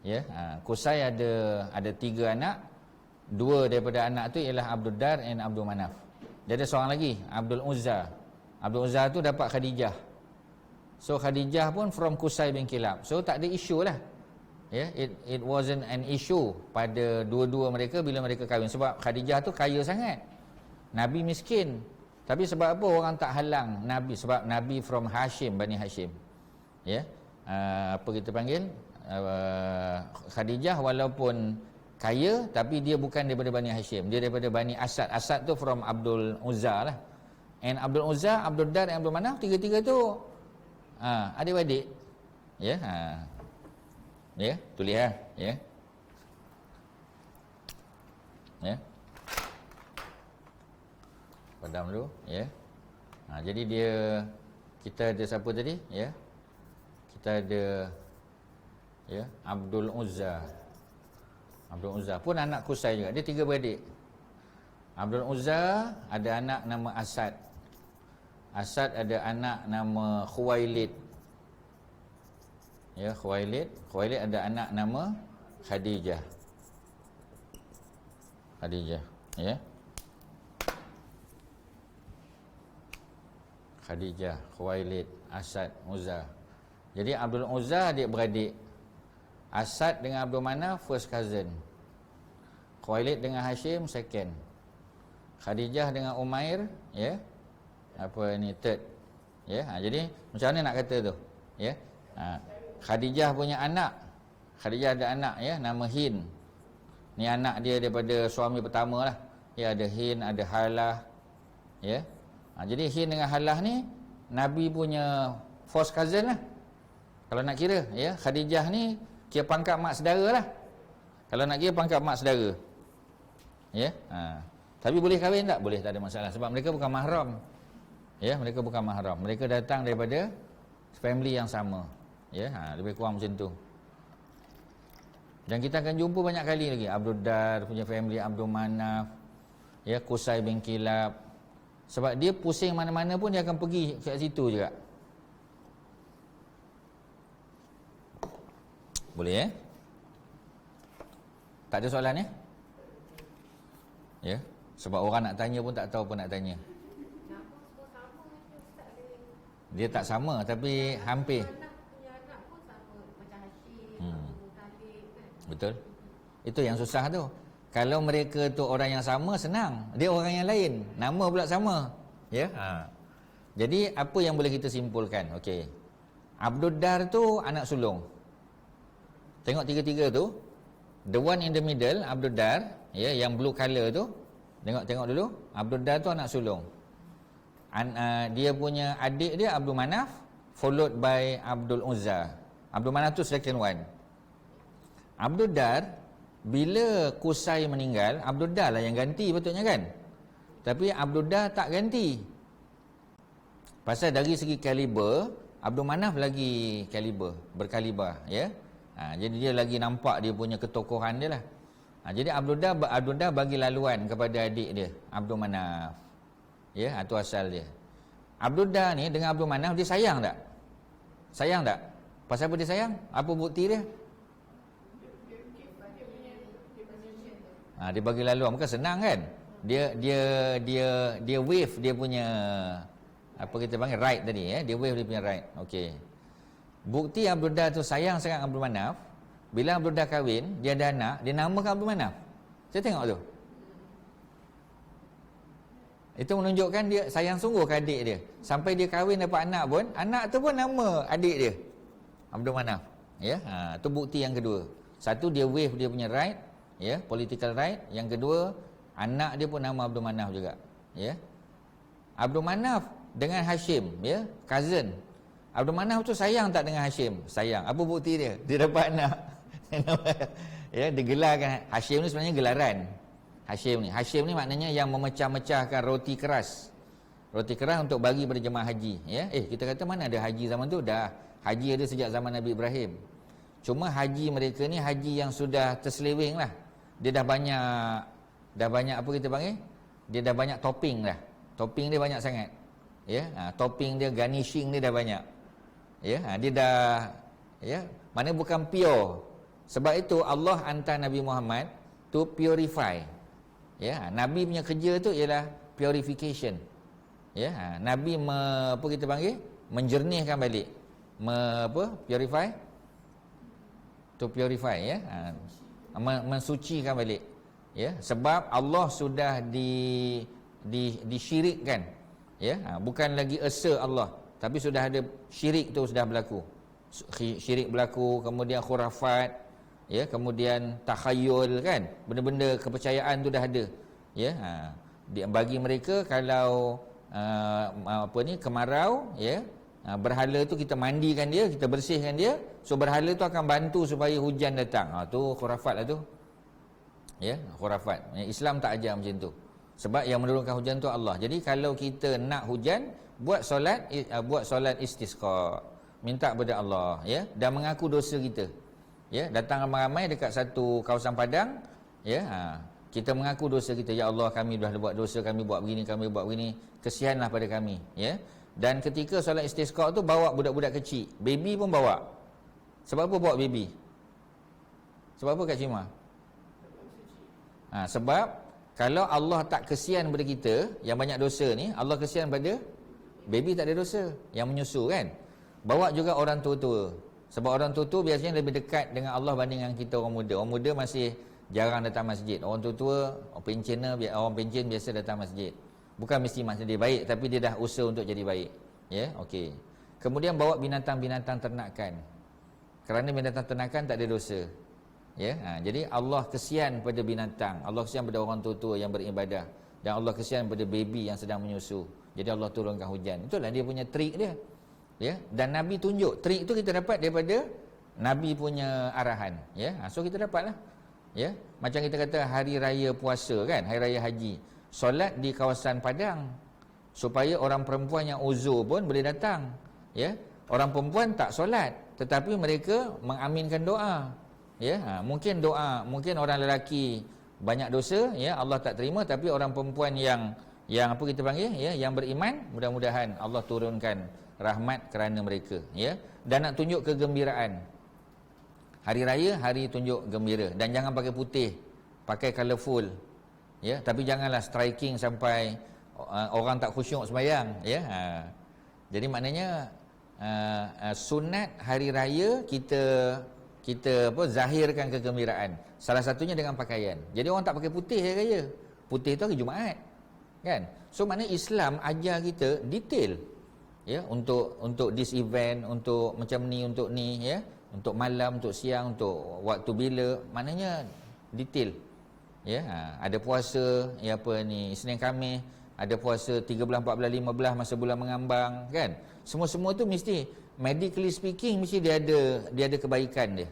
A: Ya, Qusay ada 3 anak. 2 daripada anak tu ialah Abdul Dar dan Abdul Manaf. Dia ada seorang lagi, Abdul Uzza. Abdul Uzza tu dapat Khadijah. So Khadijah pun from Qusay bin Kilab. So tak ada isu lah. Ya, it wasn't an issue pada dua-dua mereka bila mereka kahwin. Sebab Khadijah tu kaya sangat. Nabi miskin. Tapi sebab apa orang tak halang Nabi? Sebab Nabi from Hashim, Bani Hashim. Ya. Apa kita panggil? Khadijah walaupun kaya tapi dia bukan daripada Bani Hashim. Dia daripada Bani Asad. Asad tu from Abdul Uzza lah. And Abdul Uzza, Abdul Dar dan Abdul Manaf, tiga-tiga tu adik-adik. Ya. Ya, tulis lah. Ya. Ya. Padam dulu, ya. Jadi kita ada siapa tadi, ya? Kita ada, ya, Abdul Uzza. Abdul Uzza pun anak Qusay juga. Dia 3 beradik. Abdul Uzza ada anak nama Asad. Asad ada anak nama Khuwailid. Ya, Khuwailid ada anak nama Khadijah. Ya. Khadijah, Khuwailid, Asad, Uzza. Jadi Abdul Uzza adik-beradik. Asad dengan Abdul Manaf first cousin. Khuwailid dengan Hashim second. Khadijah dengan Umair, ya. Apa ni third. Ya, jadi macam mana nak kata tu? Ya. Khadijah punya anak. Khadijah ada anak, ya, nama Hind. Ni anak dia daripada suami pertama lah. Ya, ada Hind, ada Halah. Ya. Jadi Hind dengan Halah ni Nabi punya first cousin lah. Kalau nak kira, ya, Khadijah ni kira pangkat mak saudara lah. Kalau nak kira pangkat mak saudara. Ya. Tapi boleh kahwin tak? Boleh, tak ada masalah. Sebab mereka bukan mahram. Ya, mereka bukan mahram. Mereka datang daripada family yang sama. Ya, lebih kurang macam tu. Dan kita akan jumpa banyak kali lagi. Abdul Dar punya family, Abdul Manaf, ya, Qusay bin Kilab. Sebab dia pusing mana-mana pun dia akan pergi kat situ juga. Boleh, tak ada soalan, ya? Ya, sebab orang nak tanya pun tak tahu apa nak tanya.
B: Nama semua sama je Ustaz dia.
A: Dia tak sama tapi hampir.
B: Anak punya anak pun sama. Macam Hashim, Abu Talib kan.
A: Betul. Itu yang susah tu. Kalau mereka tu orang yang sama, senang. Dia orang yang lain, nama pula sama. Ya. Jadi apa yang boleh kita simpulkan? Okey. Abdul Dar tu anak sulung. Tengok tiga-tiga tu. The one in the middle, Abdul Dar, ya, yang blue color tu. Tengok dulu. Abdul Dar tu anak sulung. Dia punya adik dia Abdul Manaf, followed by Abdul Uzza. Abdul Manaf tu second one. Abdul Dar, bila Qusay meninggal, Abdul Dar lah yang ganti patutnya kan. Tapi Abdul Dar tak ganti. Pasal dari segi kaliber, Abdul Manaf lagi berkaliber, ya. Jadi dia lagi nampak dia punya ketokohan dia lah. Jadi Abdul Dar bagi laluan kepada adik dia, Abdul Manaf. Ya, itu asal dia. Abdul Dar ni dengan Abdul Manaf dia sayang tak? Sayang tak? Pasal apa dia sayang? Apa bukti dia? Dia bagi laluan, bukan senang kan? Dia wave dia punya apa kita panggil right tadi, ya. Dia wave dia punya right. Okey. Bukti Abdul Dar tu sayang sangat Abdul Manaf. Bila Abdul Dar kahwin, dia ada anak, dia namakan Abdul Manaf. Saya tengok tu. Itu menunjukkan dia sayang sungguh ke adik dia. Sampai dia kahwin dapat anak pun, anak tu pun nama adik dia, Abdul Manaf. Ya, tu bukti yang kedua. Satu, dia wave dia punya right, ya, political right. Yang kedua, anak dia pun nama Abdul Manaf juga. Ya. Abdul Manaf dengan Hashim, ya, cousin. Abdul Manaf tu sayang tak dengan Hashim? Sayang. Apa bukti dia? Dia dapat anak. Ya, digelarkan Hashim ni sebenarnya gelaran. Hashim ni maknanya yang memecah-mecahkan roti keras. Roti keras untuk bagi pada jemaah haji, ya. Kita kata mana ada haji zaman tu? Dah. Haji ada sejak zaman Nabi Ibrahim. Cuma haji mereka ni haji yang sudah terseleweng lah. Dia dah banyak apa kita panggil? Dia dah banyak topping dah. Topping dia banyak sangat. Ya, topping dia, garnishing dia dah banyak. Ya, dia dah, ya, mana bukan pure. Sebab itu Allah hantar Nabi Muhammad to purify. Ya, Nabi punya kerja tu ialah purification. Ya, Nabi apa kita panggil? Menjernihkan balik. Purify? To purify, ya. Mensucikan balik. Ya, sebab Allah sudah disyirikkan. Ya, bukan lagi esa Allah, tapi sudah ada syirik tu sudah berlaku. Syirik berlaku, kemudian khurafat, ya, kemudian takhayul kan. Benda-benda kepercayaan tu dah ada. Ya, bagi mereka kalau kemarau, ya, berhala tu kita mandikan dia, kita bersihkan dia, so berhala tu akan bantu supaya hujan datang. Tu khurafat lah tu. Ya, khurafat. Islam tak ajar macam tu. Sebab yang menurunkan hujan tu Allah. Jadi kalau kita nak hujan, buat solat istisqa, minta kepada Allah, ya, dan mengaku dosa kita. Ya, datang ramai-ramai dekat satu kawasan padang, ya, kita mengaku dosa kita. Ya Allah, kami dah buat dosa, kami buat begini, kesianlah pada kami, ya. Dan ketika solat istisqa tu bawa budak-budak kecil, baby pun bawa. Sebab apa bawa baby? Sebab apa Kak Cima? Sebab kalau Allah tak kesian pada kita yang banyak dosa ni, Allah kesian pada baby tak ada dosa, yang menyusu kan. Bawa juga orang tua-tua. Sebab orang tua-tua biasanya lebih dekat dengan Allah banding dengan kita orang muda. Orang muda masih jarang datang masjid. Orang tua-tua, orang pencen biasa datang masjid. Bukan mesti maksud dia baik, tapi dia dah usaha untuk jadi baik. Ya, okey. Kemudian bawa binatang-binatang ternakan. Kerana binatang ternakan tak ada dosa. Ya, jadi Allah kesian pada binatang, Allah kesian pada orang tua-tua yang beribadah, dan Allah kesian pada baby yang sedang menyusu. Jadi Allah turunkan hujan. Itulah dia punya trik dia. Ya, dan Nabi tunjuk trik itu kita dapat daripada Nabi punya arahan. Ya, so kita dapatlah. Ya, macam kita kata hari raya puasa kan, hari raya haji, solat di kawasan padang supaya orang perempuan yang uzur pun boleh datang. Ya, orang perempuan tak solat tetapi mereka mengaminkan doa. Ya, mungkin mungkin orang lelaki banyak dosa, ya, Allah tak terima, tapi orang perempuan yang apa kita panggil, ya, yang beriman, mudah-mudahan Allah turunkan rahmat kerana mereka, ya. Dan nak tunjuk kegembiraan. Hari raya hari tunjuk gembira, dan jangan pakai putih, pakai colourful. Ya, tapi janganlah striking sampai orang tak khusyuk sembahyang, ya. Jadi maknanya sunat hari raya kita zahirkan kegembiraan. Salah satunya dengan pakaian. Jadi orang tak pakai putih hari raya. Putih tu hari Jumaat. Kan? So maknanya Islam ajar kita detail. Ya, untuk this event, untuk macam ni, untuk ni, ya. Untuk malam, untuk siang, untuk waktu bila, maknanya detail. Ya, ada puasa, ya apa ni, Isnin Khamis, ada puasa 13, 14, 15 masa bulan mengambang, kan? Semua-semua tu mesti medically speaking mesti dia ada kebaikan dia.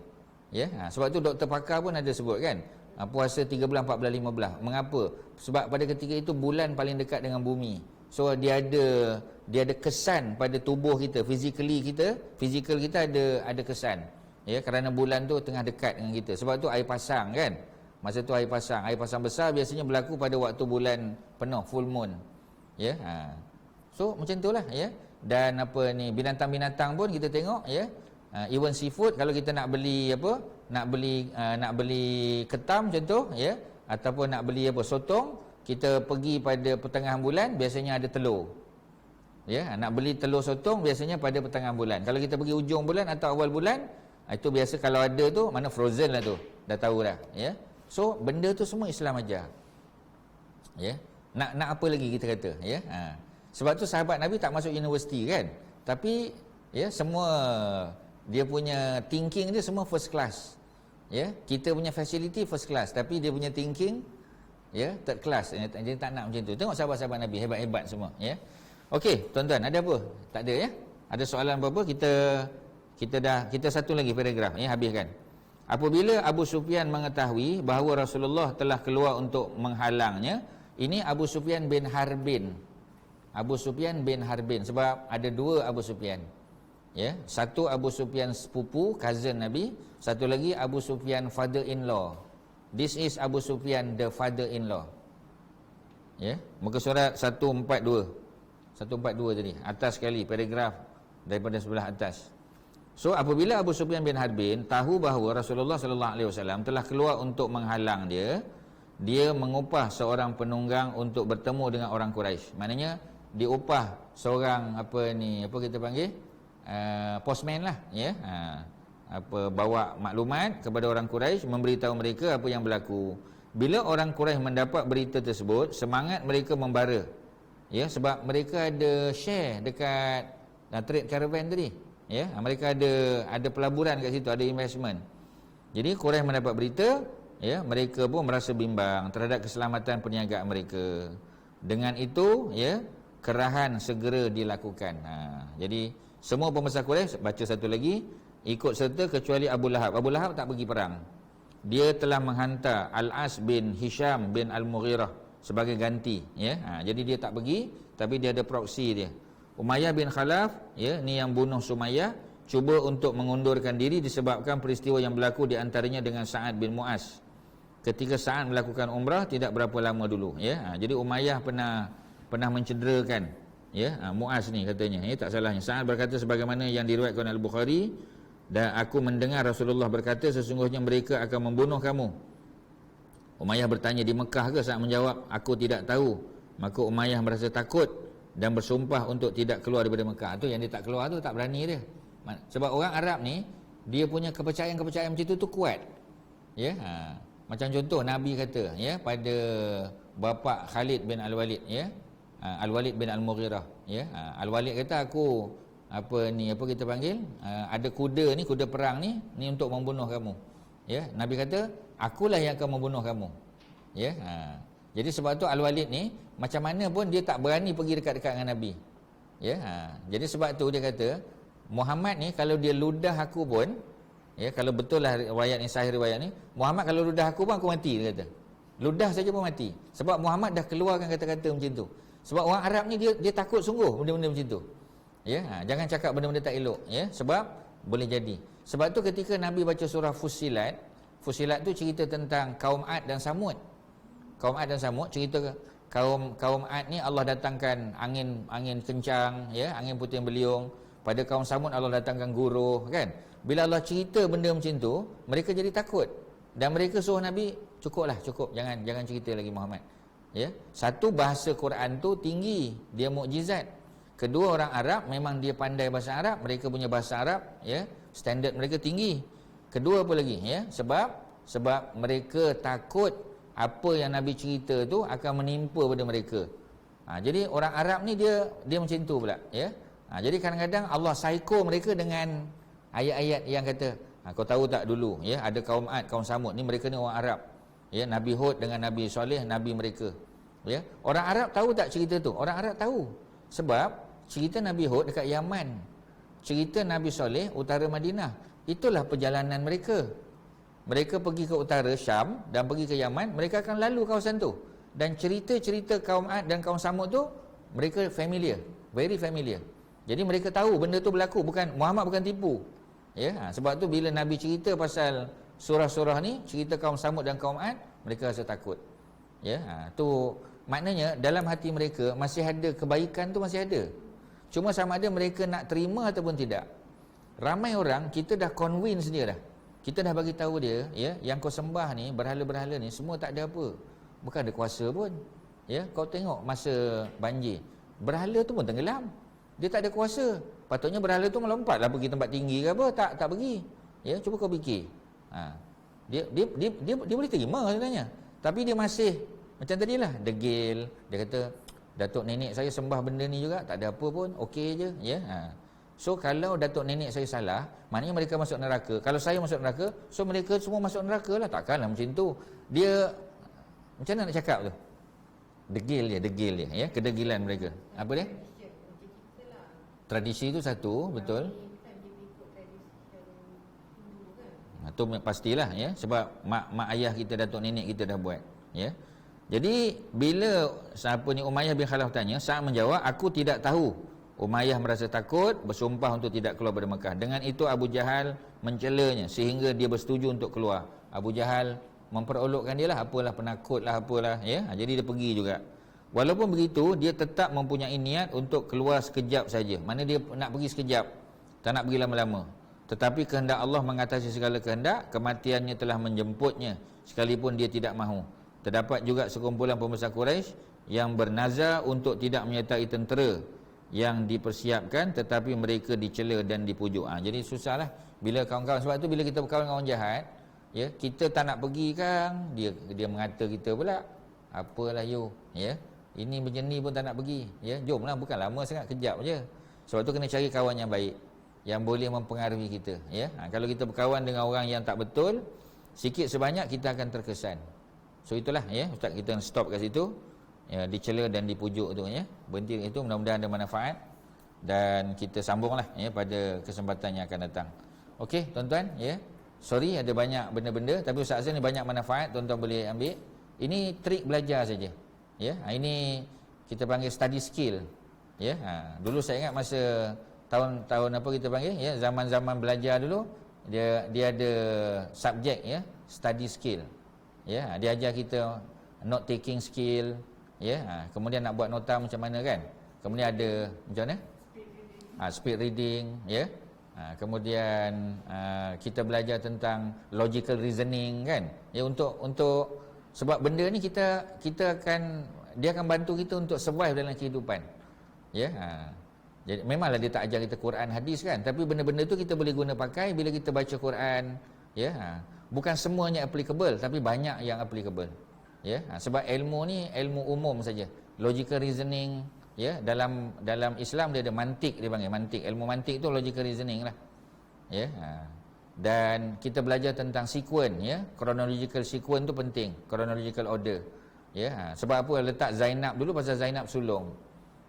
A: Ya, sebab tu doktor pakar pun ada sebut kan, puasa 13, 14, 15. Mengapa? Sebab pada ketika itu bulan paling dekat dengan bumi. So dia ada kesan pada tubuh kita, fizikal kita ada kesan. Ya, kerana bulan tu tengah dekat dengan kita. Sebab tu air pasang kan. Masa tu air pasang besar biasanya berlaku pada waktu bulan penuh, full moon. Ya, so macam itulah, ya. Dan apa ni, binatang-binatang pun kita tengok, ya. Even seafood, kalau kita nak beli nak beli ketam contoh, ya, ataupun nak beli sotong, kita pergi pada pertengahan bulan biasanya ada telur. Ya, nak beli telur sotong biasanya pada pertengahan bulan. Kalau kita pergi ujung bulan atau awal bulan, itu biasa kalau ada tu, mana frozen lah tu. Dah tahu dah, ya. So benda tu semua Islam ajar. Ya. Nak apa lagi kita kata, ya. Sebab tu sahabat Nabi tak masuk universiti kan. Tapi ya, semua dia punya thinking dia semua first class. Ya, kita punya facility first class, tapi dia punya thinking, ya, third class. Dia tak nak macam tu. Tengok sahabat-sahabat Nabi hebat-hebat semua, ya. Okey, tuan-tuan, ada apa? Tak ada, ya? Ada soalan apa-apa? Kita satu lagi paragraf, ya, habiskan. Apabila Abu Sufyan mengetahui bahawa Rasulullah telah keluar untuk menghalangnya, ini Abu Sufyan bin Harbin. Abu Sufyan bin Harbin, sebab ada dua Abu Sufyan. Ya, satu Abu Sufyan sepupu, cousin Nabi, satu lagi Abu Sufyan father-in-law. This is Abu Sufyan the father-in-law. Ya, muka surat 142. 142 tadi, atas sekali paragraf daripada sebelah atas. So apabila Abu Sufyan bin Harbin tahu bahawa Rasulullah sallallahu alaihi wasallam telah keluar untuk menghalang dia mengupah seorang penunggang untuk bertemu dengan orang Quraisy. Maknanya diupah seorang apa kita panggil postman lah, ya. Bawa maklumat kepada orang Quraisy, memberitahu mereka apa yang berlaku. Bila orang Quraisy mendapat berita tersebut, semangat mereka membara. Ya, sebab mereka ada share dekat trade caravan tadi. Ya, mereka ada pelaburan kat situ, ada investment. Jadi Quraisy mendapat berita, ya, mereka pun merasa bimbang terhadap keselamatan perniagaan mereka. Dengan itu, ya, kerahan segera dilakukan. Jadi semua pembesar Quraisy, baca satu lagi, ikut serta kecuali Abu Lahab. Abu Lahab tak pergi perang. Dia telah menghantar Al-As bin Hisham bin Al-Mughirah sebagai ganti, ya. Jadi dia tak pergi, tapi dia ada proksi dia. Umayyah bin Khalaf, ya, ni yang bunuh Sumayyah, cuba untuk mengundurkan diri disebabkan peristiwa yang berlaku di antaranya dengan Sa'ad bin Mu'az. Ketika Sa'ad melakukan umrah tidak berapa lama dulu, ya. Jadi Umayyah pernah mencederakan, ya, Mu'az ni katanya, ya, tak salahnya. Sa'ad berkata sebagaimana yang diriwayatkan oleh Al-Bukhari, dan aku mendengar Rasulullah berkata sesungguhnya mereka akan membunuh kamu. Umayyah bertanya, di Mekah ke? Sa'ad menjawab, aku tidak tahu. Maka Umayyah merasa takut dan bersumpah untuk tidak keluar daripada Mekah. Tu yang dia tak keluar tu, tak berani dia. Sebab orang Arab ni, dia punya kepercayaan macam tu kuat. Ya. Macam contoh Nabi kata ya pada bapa Khalid bin Al-Walid ya. Al-Walid bin Al-Mughirah ya. Al-Walid kata aku apa kita panggil ada kuda ni, kuda perang ni untuk membunuh kamu. Ya, Nabi kata akulah yang akan membunuh kamu. Ya. Jadi sebab tu Al-Walid ni macam mana pun dia tak berani pergi dekat-dekat dengan Nabi. Ya. Jadi sebab tu dia kata Muhammad ni kalau dia ludah aku pun, ya, kalau betul lah riwayat ni, sahih riwayat ni, Muhammad kalau ludah aku pun aku mati, dia kata. Ludah saja pun mati. Sebab Muhammad dah keluarkan kata-kata macam tu. Sebab orang Arab ni dia takut sungguh benda-benda macam tu. Ya, jangan cakap benda-benda tak elok, ya, sebab boleh jadi. Sebab tu ketika Nabi baca surah Fussilat, Fussilat tu cerita tentang kaum Ad dan Samud. Kaum Ad dan Samud cerita kaum Ad ni Allah datangkan angin kencang, ya, angin puting beliung. Pada kaum Samud Allah datangkan guruh, kan? Bila Allah cerita benda macam tu, mereka jadi takut. Dan mereka suruh Nabi, cukup, jangan cerita lagi Muhammad. Ya, satu bahasa Quran tu tinggi, dia mukjizat. Kedua, orang Arab memang dia pandai bahasa Arab, mereka punya bahasa Arab, ya, standard mereka tinggi. Kedua apa lagi, ya? Sebab mereka takut apa yang Nabi cerita tu akan menimpa pada mereka. Jadi orang Arab ni dia macam tu pula, ya. Jadi kadang-kadang Allah psycho mereka dengan ayat-ayat yang kata, kau tahu tak dulu, ya, ada kaum Ad, kaum Samud ni, mereka ni orang Arab. Ya, Nabi Hud dengan Nabi Saleh, nabi mereka. Ya, orang Arab tahu tak cerita tu? Orang Arab tahu. Sebab cerita Nabi Hud dekat Yaman, cerita Nabi Saleh utara Madinah. Itulah perjalanan mereka. Mereka pergi ke utara Syam dan pergi ke Yaman, mereka akan lalu kawasan tu. Dan cerita-cerita kaum Ad dan kaum Samud tu mereka familiar, very familiar. Jadi mereka tahu benda tu berlaku, Muhammad bukan tipu. Ya, sebab tu bila Nabi cerita pasal surah-surah ni, cerita kaum Samud dan kaum Ad, mereka rasa takut. Ya, tu maknanya dalam hati mereka masih ada kebaikan tu, masih ada. Cuma sama ada mereka nak terima ataupun tidak. Ramai orang kita dah convince dia dah. Kita dah bagi tahu dia, ya, yang kau sembah ni, berhala-berhala ni semua tak ada apa. Bukan ada kuasa pun. Ya, kau tengok masa banjir, berhala tu pun tenggelam. Dia tak ada kuasa. Patutnya berhala tu melompatlah pergi tempat tinggi ke apa, tak pergi. Ya, cuba kau fikir. Dia boleh terima sebenarnya. Tapi dia masih macam tadilah, degil. Dia kata, Datuk nenek saya sembah benda ni juga, tak ada apa pun, okey je, ya. So kalau datuk nenek saya salah, maknanya mereka masuk neraka. Kalau saya masuk neraka, so mereka semua masuk neraka lah. Takkanlah macam tu. Dia macam mana nak cakap tu? Degil je, ya, kedegilan mereka. Apa dia? Tradisi tu satu, betul. Tu pastilah, ya, sebab mak ayah kita, datuk nenek kita dah buat, ya. Jadi bila siapa ni Umayyah bin Khalaf tanya, Sa'ad menjawab, aku tidak tahu. Umayyah merasa takut, bersumpah untuk tidak keluar dari Mekah. Dengan itu Abu Jahal mencelanya sehingga dia bersetuju untuk keluar. Abu Jahal memperolokkan dia lah, apalah penakut lah, apalah, ya. Jadi dia pergi juga. Walaupun begitu, dia tetap mempunyai niat untuk keluar sekejap saja. Mana dia nak pergi sekejap, tak nak pergi lama-lama. Tetapi kehendak Allah mengatasi segala kehendak, kematiannya telah menjemputnya sekalipun dia tidak mahu. Terdapat juga sekumpulan pembesar Quraisy yang bernazar untuk tidak menyertai tentera yang dipersiapkan, tetapi mereka dicela dan dipujuk. Jadi susahlah bila kawan-kawan, sebab tu bila kita berkawan dengan orang jahat, ya, kita tak nak pergi kan, dia mengata kita pula, apalah you, ya, ini macam ni pun tak nak pergi, ya, jomlah, bukan lama sangat, kejap je. Sebab tu kena cari kawan yang baik, yang boleh mempengaruhi kita, ya. Kalau kita berkawan dengan orang yang tak betul, sikit sebanyak kita akan terkesan. So itulah, ya, Ustaz kita stop kat situ, ya, dicela dan dipujuk tu, ya. Berhenti itu, mudah-mudahan ada manfaat dan kita sambunglah, ya, pada kesempatan yang akan datang. Okey, tuan-tuan, ya. Sorry ada banyak benda-benda, tapi Ustaz Azhar ni banyak manfaat, tuan-tuan boleh ambil. Ini trik belajar saja. Ya, ini kita panggil study skill. Ya, dulu saya ingat masa tahun-tahun apa kita panggil, ya, zaman-zaman belajar dulu, dia ada subjek, ya, study skill. Ya, dia ajar kita note taking skill, ya, kemudian nak buat nota macam mana kan. Kemudian ada macam mana? Speed reading, ya. Kemudian kita belajar tentang logical reasoning kan. Ya, untuk sebab benda ni dia akan bantu kita untuk survive dalam kehidupan. Ya. Jadi memanglah dia tak ajar kita Quran hadis kan, tapi benda-benda tu kita boleh guna pakai bila kita baca Quran, ya. Bukan semuanya applicable, tapi banyak yang applicable. Ya, sebab ilmu ni ilmu umum saja. Logical reasoning, ya, dalam Islam dia ada mantik, dia panggil mantik. Ilmu mantik tu logical reasoning lah. Ya, dan kita belajar tentang sequence, ya. Chronological sequence tu penting, chronological order. Ya, sebab apa letak Zainab dulu pasal Zainab sulung.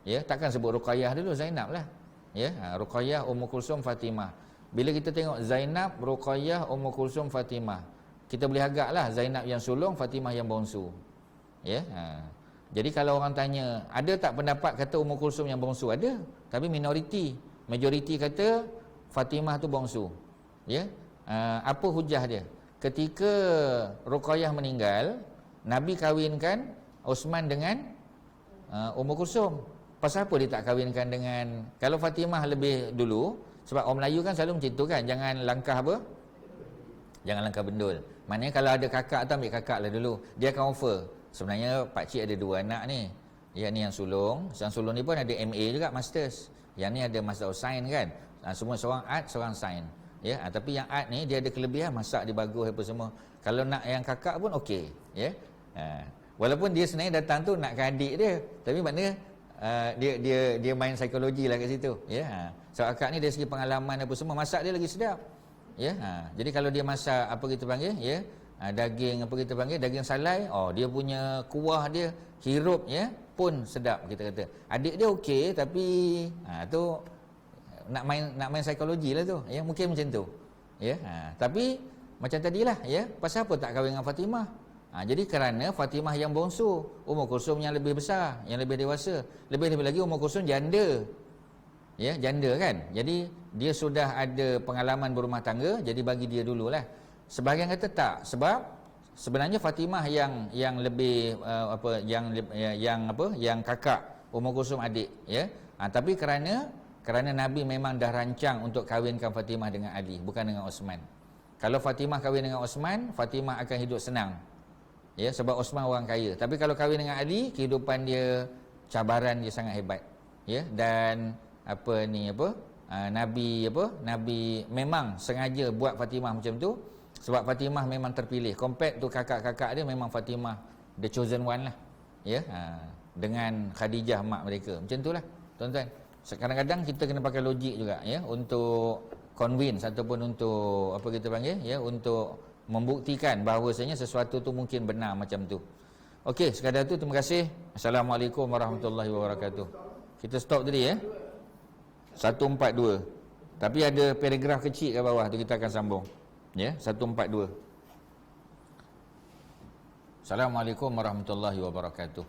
A: Ya, takkan sebut Ruqayyah dulu, Zainab lah. Ya, Ruqayyah, Ummu Kulsum, Fatimah. Bila kita tengok Zainab, Ruqayyah, Ummu Kulsum, Fatimah, kita boleh agaklah Zainab yang sulung, Fatimah yang bongsu. Ya. Jadi kalau orang tanya, ada tak pendapat kata Ummu Kulsum yang bongsu? Ada, tapi minoriti. Majoriti kata Fatimah tu bongsu. Ya. Apa hujah dia? Ketika Ruqayyah meninggal, Nabi kahwinkan Osman dengan Ummu Kulsum. Pasal apa dia tak kahwinkan dengan, kalau Fatimah lebih dulu, sebab orang Melayu kan selalu macam tu kan, jangan langkah apa? Jangan langkah bendul. Maknanya kalau ada kakak tu ambil kakak lah dulu. Dia akan offer, sebenarnya pakcik ada 2 anak ni. Yang ni yang sulung ni pun ada MA juga, Masters. Yang ni ada Master of Science kan. Semua seorang art, seorang science. Ya, tapi yang art ni dia ada kelebihan, masak dia bagus apa semua. Kalau nak yang kakak pun okey, ya. Walaupun dia sebenarnya datang tu nakkan adik dia, tapi maknanya dia main psikologi lah kat situ, ya. So akak ni dari segi pengalaman apa semua, masak dia lagi sedap. Ya, jadi kalau dia masak apa kita panggil, ya, daging apa kita panggil, daging salai, dia punya kuah dia hirup, ya, pun sedap kita kata. Adik dia okey, tapi tu nak main psikologi lah tu, ya, mungkin macam tu, ya. Tapi macam tadilah, ya, pasal apa tak kahwin dengan Fatimah? Jadi kerana Fatimah yang bongsu, Ummu Kulsum yang lebih besar, yang lebih dewasa. Lebih lagi Ummu Kulsum janda. Ya, janda kan. Jadi dia sudah ada pengalaman berumah tangga, jadi bagi dia dululah. Sebahagian kata tak, sebab sebenarnya Fatimah yang lebih yang kakak, Ummu Kulsum adik, ya. Tapi kerana Nabi memang dah rancang untuk kahwinkan Fatimah dengan Ali, bukan dengan Osman. Kalau Fatimah kahwin dengan Osman, Fatimah akan hidup senang. Ya, sebab Osman orang kaya. Tapi kalau kahwin dengan Ali, kehidupan dia, cabaran dia sangat hebat. Ya, dan Nabi memang sengaja buat Fatimah macam tu sebab Fatimah memang terpilih. Compared tu kakak-kakak dia, memang Fatimah the chosen one lah. Ya, dengan Khadijah mak mereka. Macam itulah, tuan-tuan. Kadang-kadang kita kena pakai logik juga, ya, untuk convince ataupun untuk apa kita panggil, ya, untuk membuktikan bahawasanya sesuatu tu mungkin benar macam tu. Okey, sekadar tu, terima kasih. Assalamualaikum warahmatullahi wabarakatuh. Kita stop tadi, ya. 142. Tapi ada paragraf kecil kat bawah tu, kita akan sambung. Ya, 142. Assalamualaikum warahmatullahi wabarakatuh.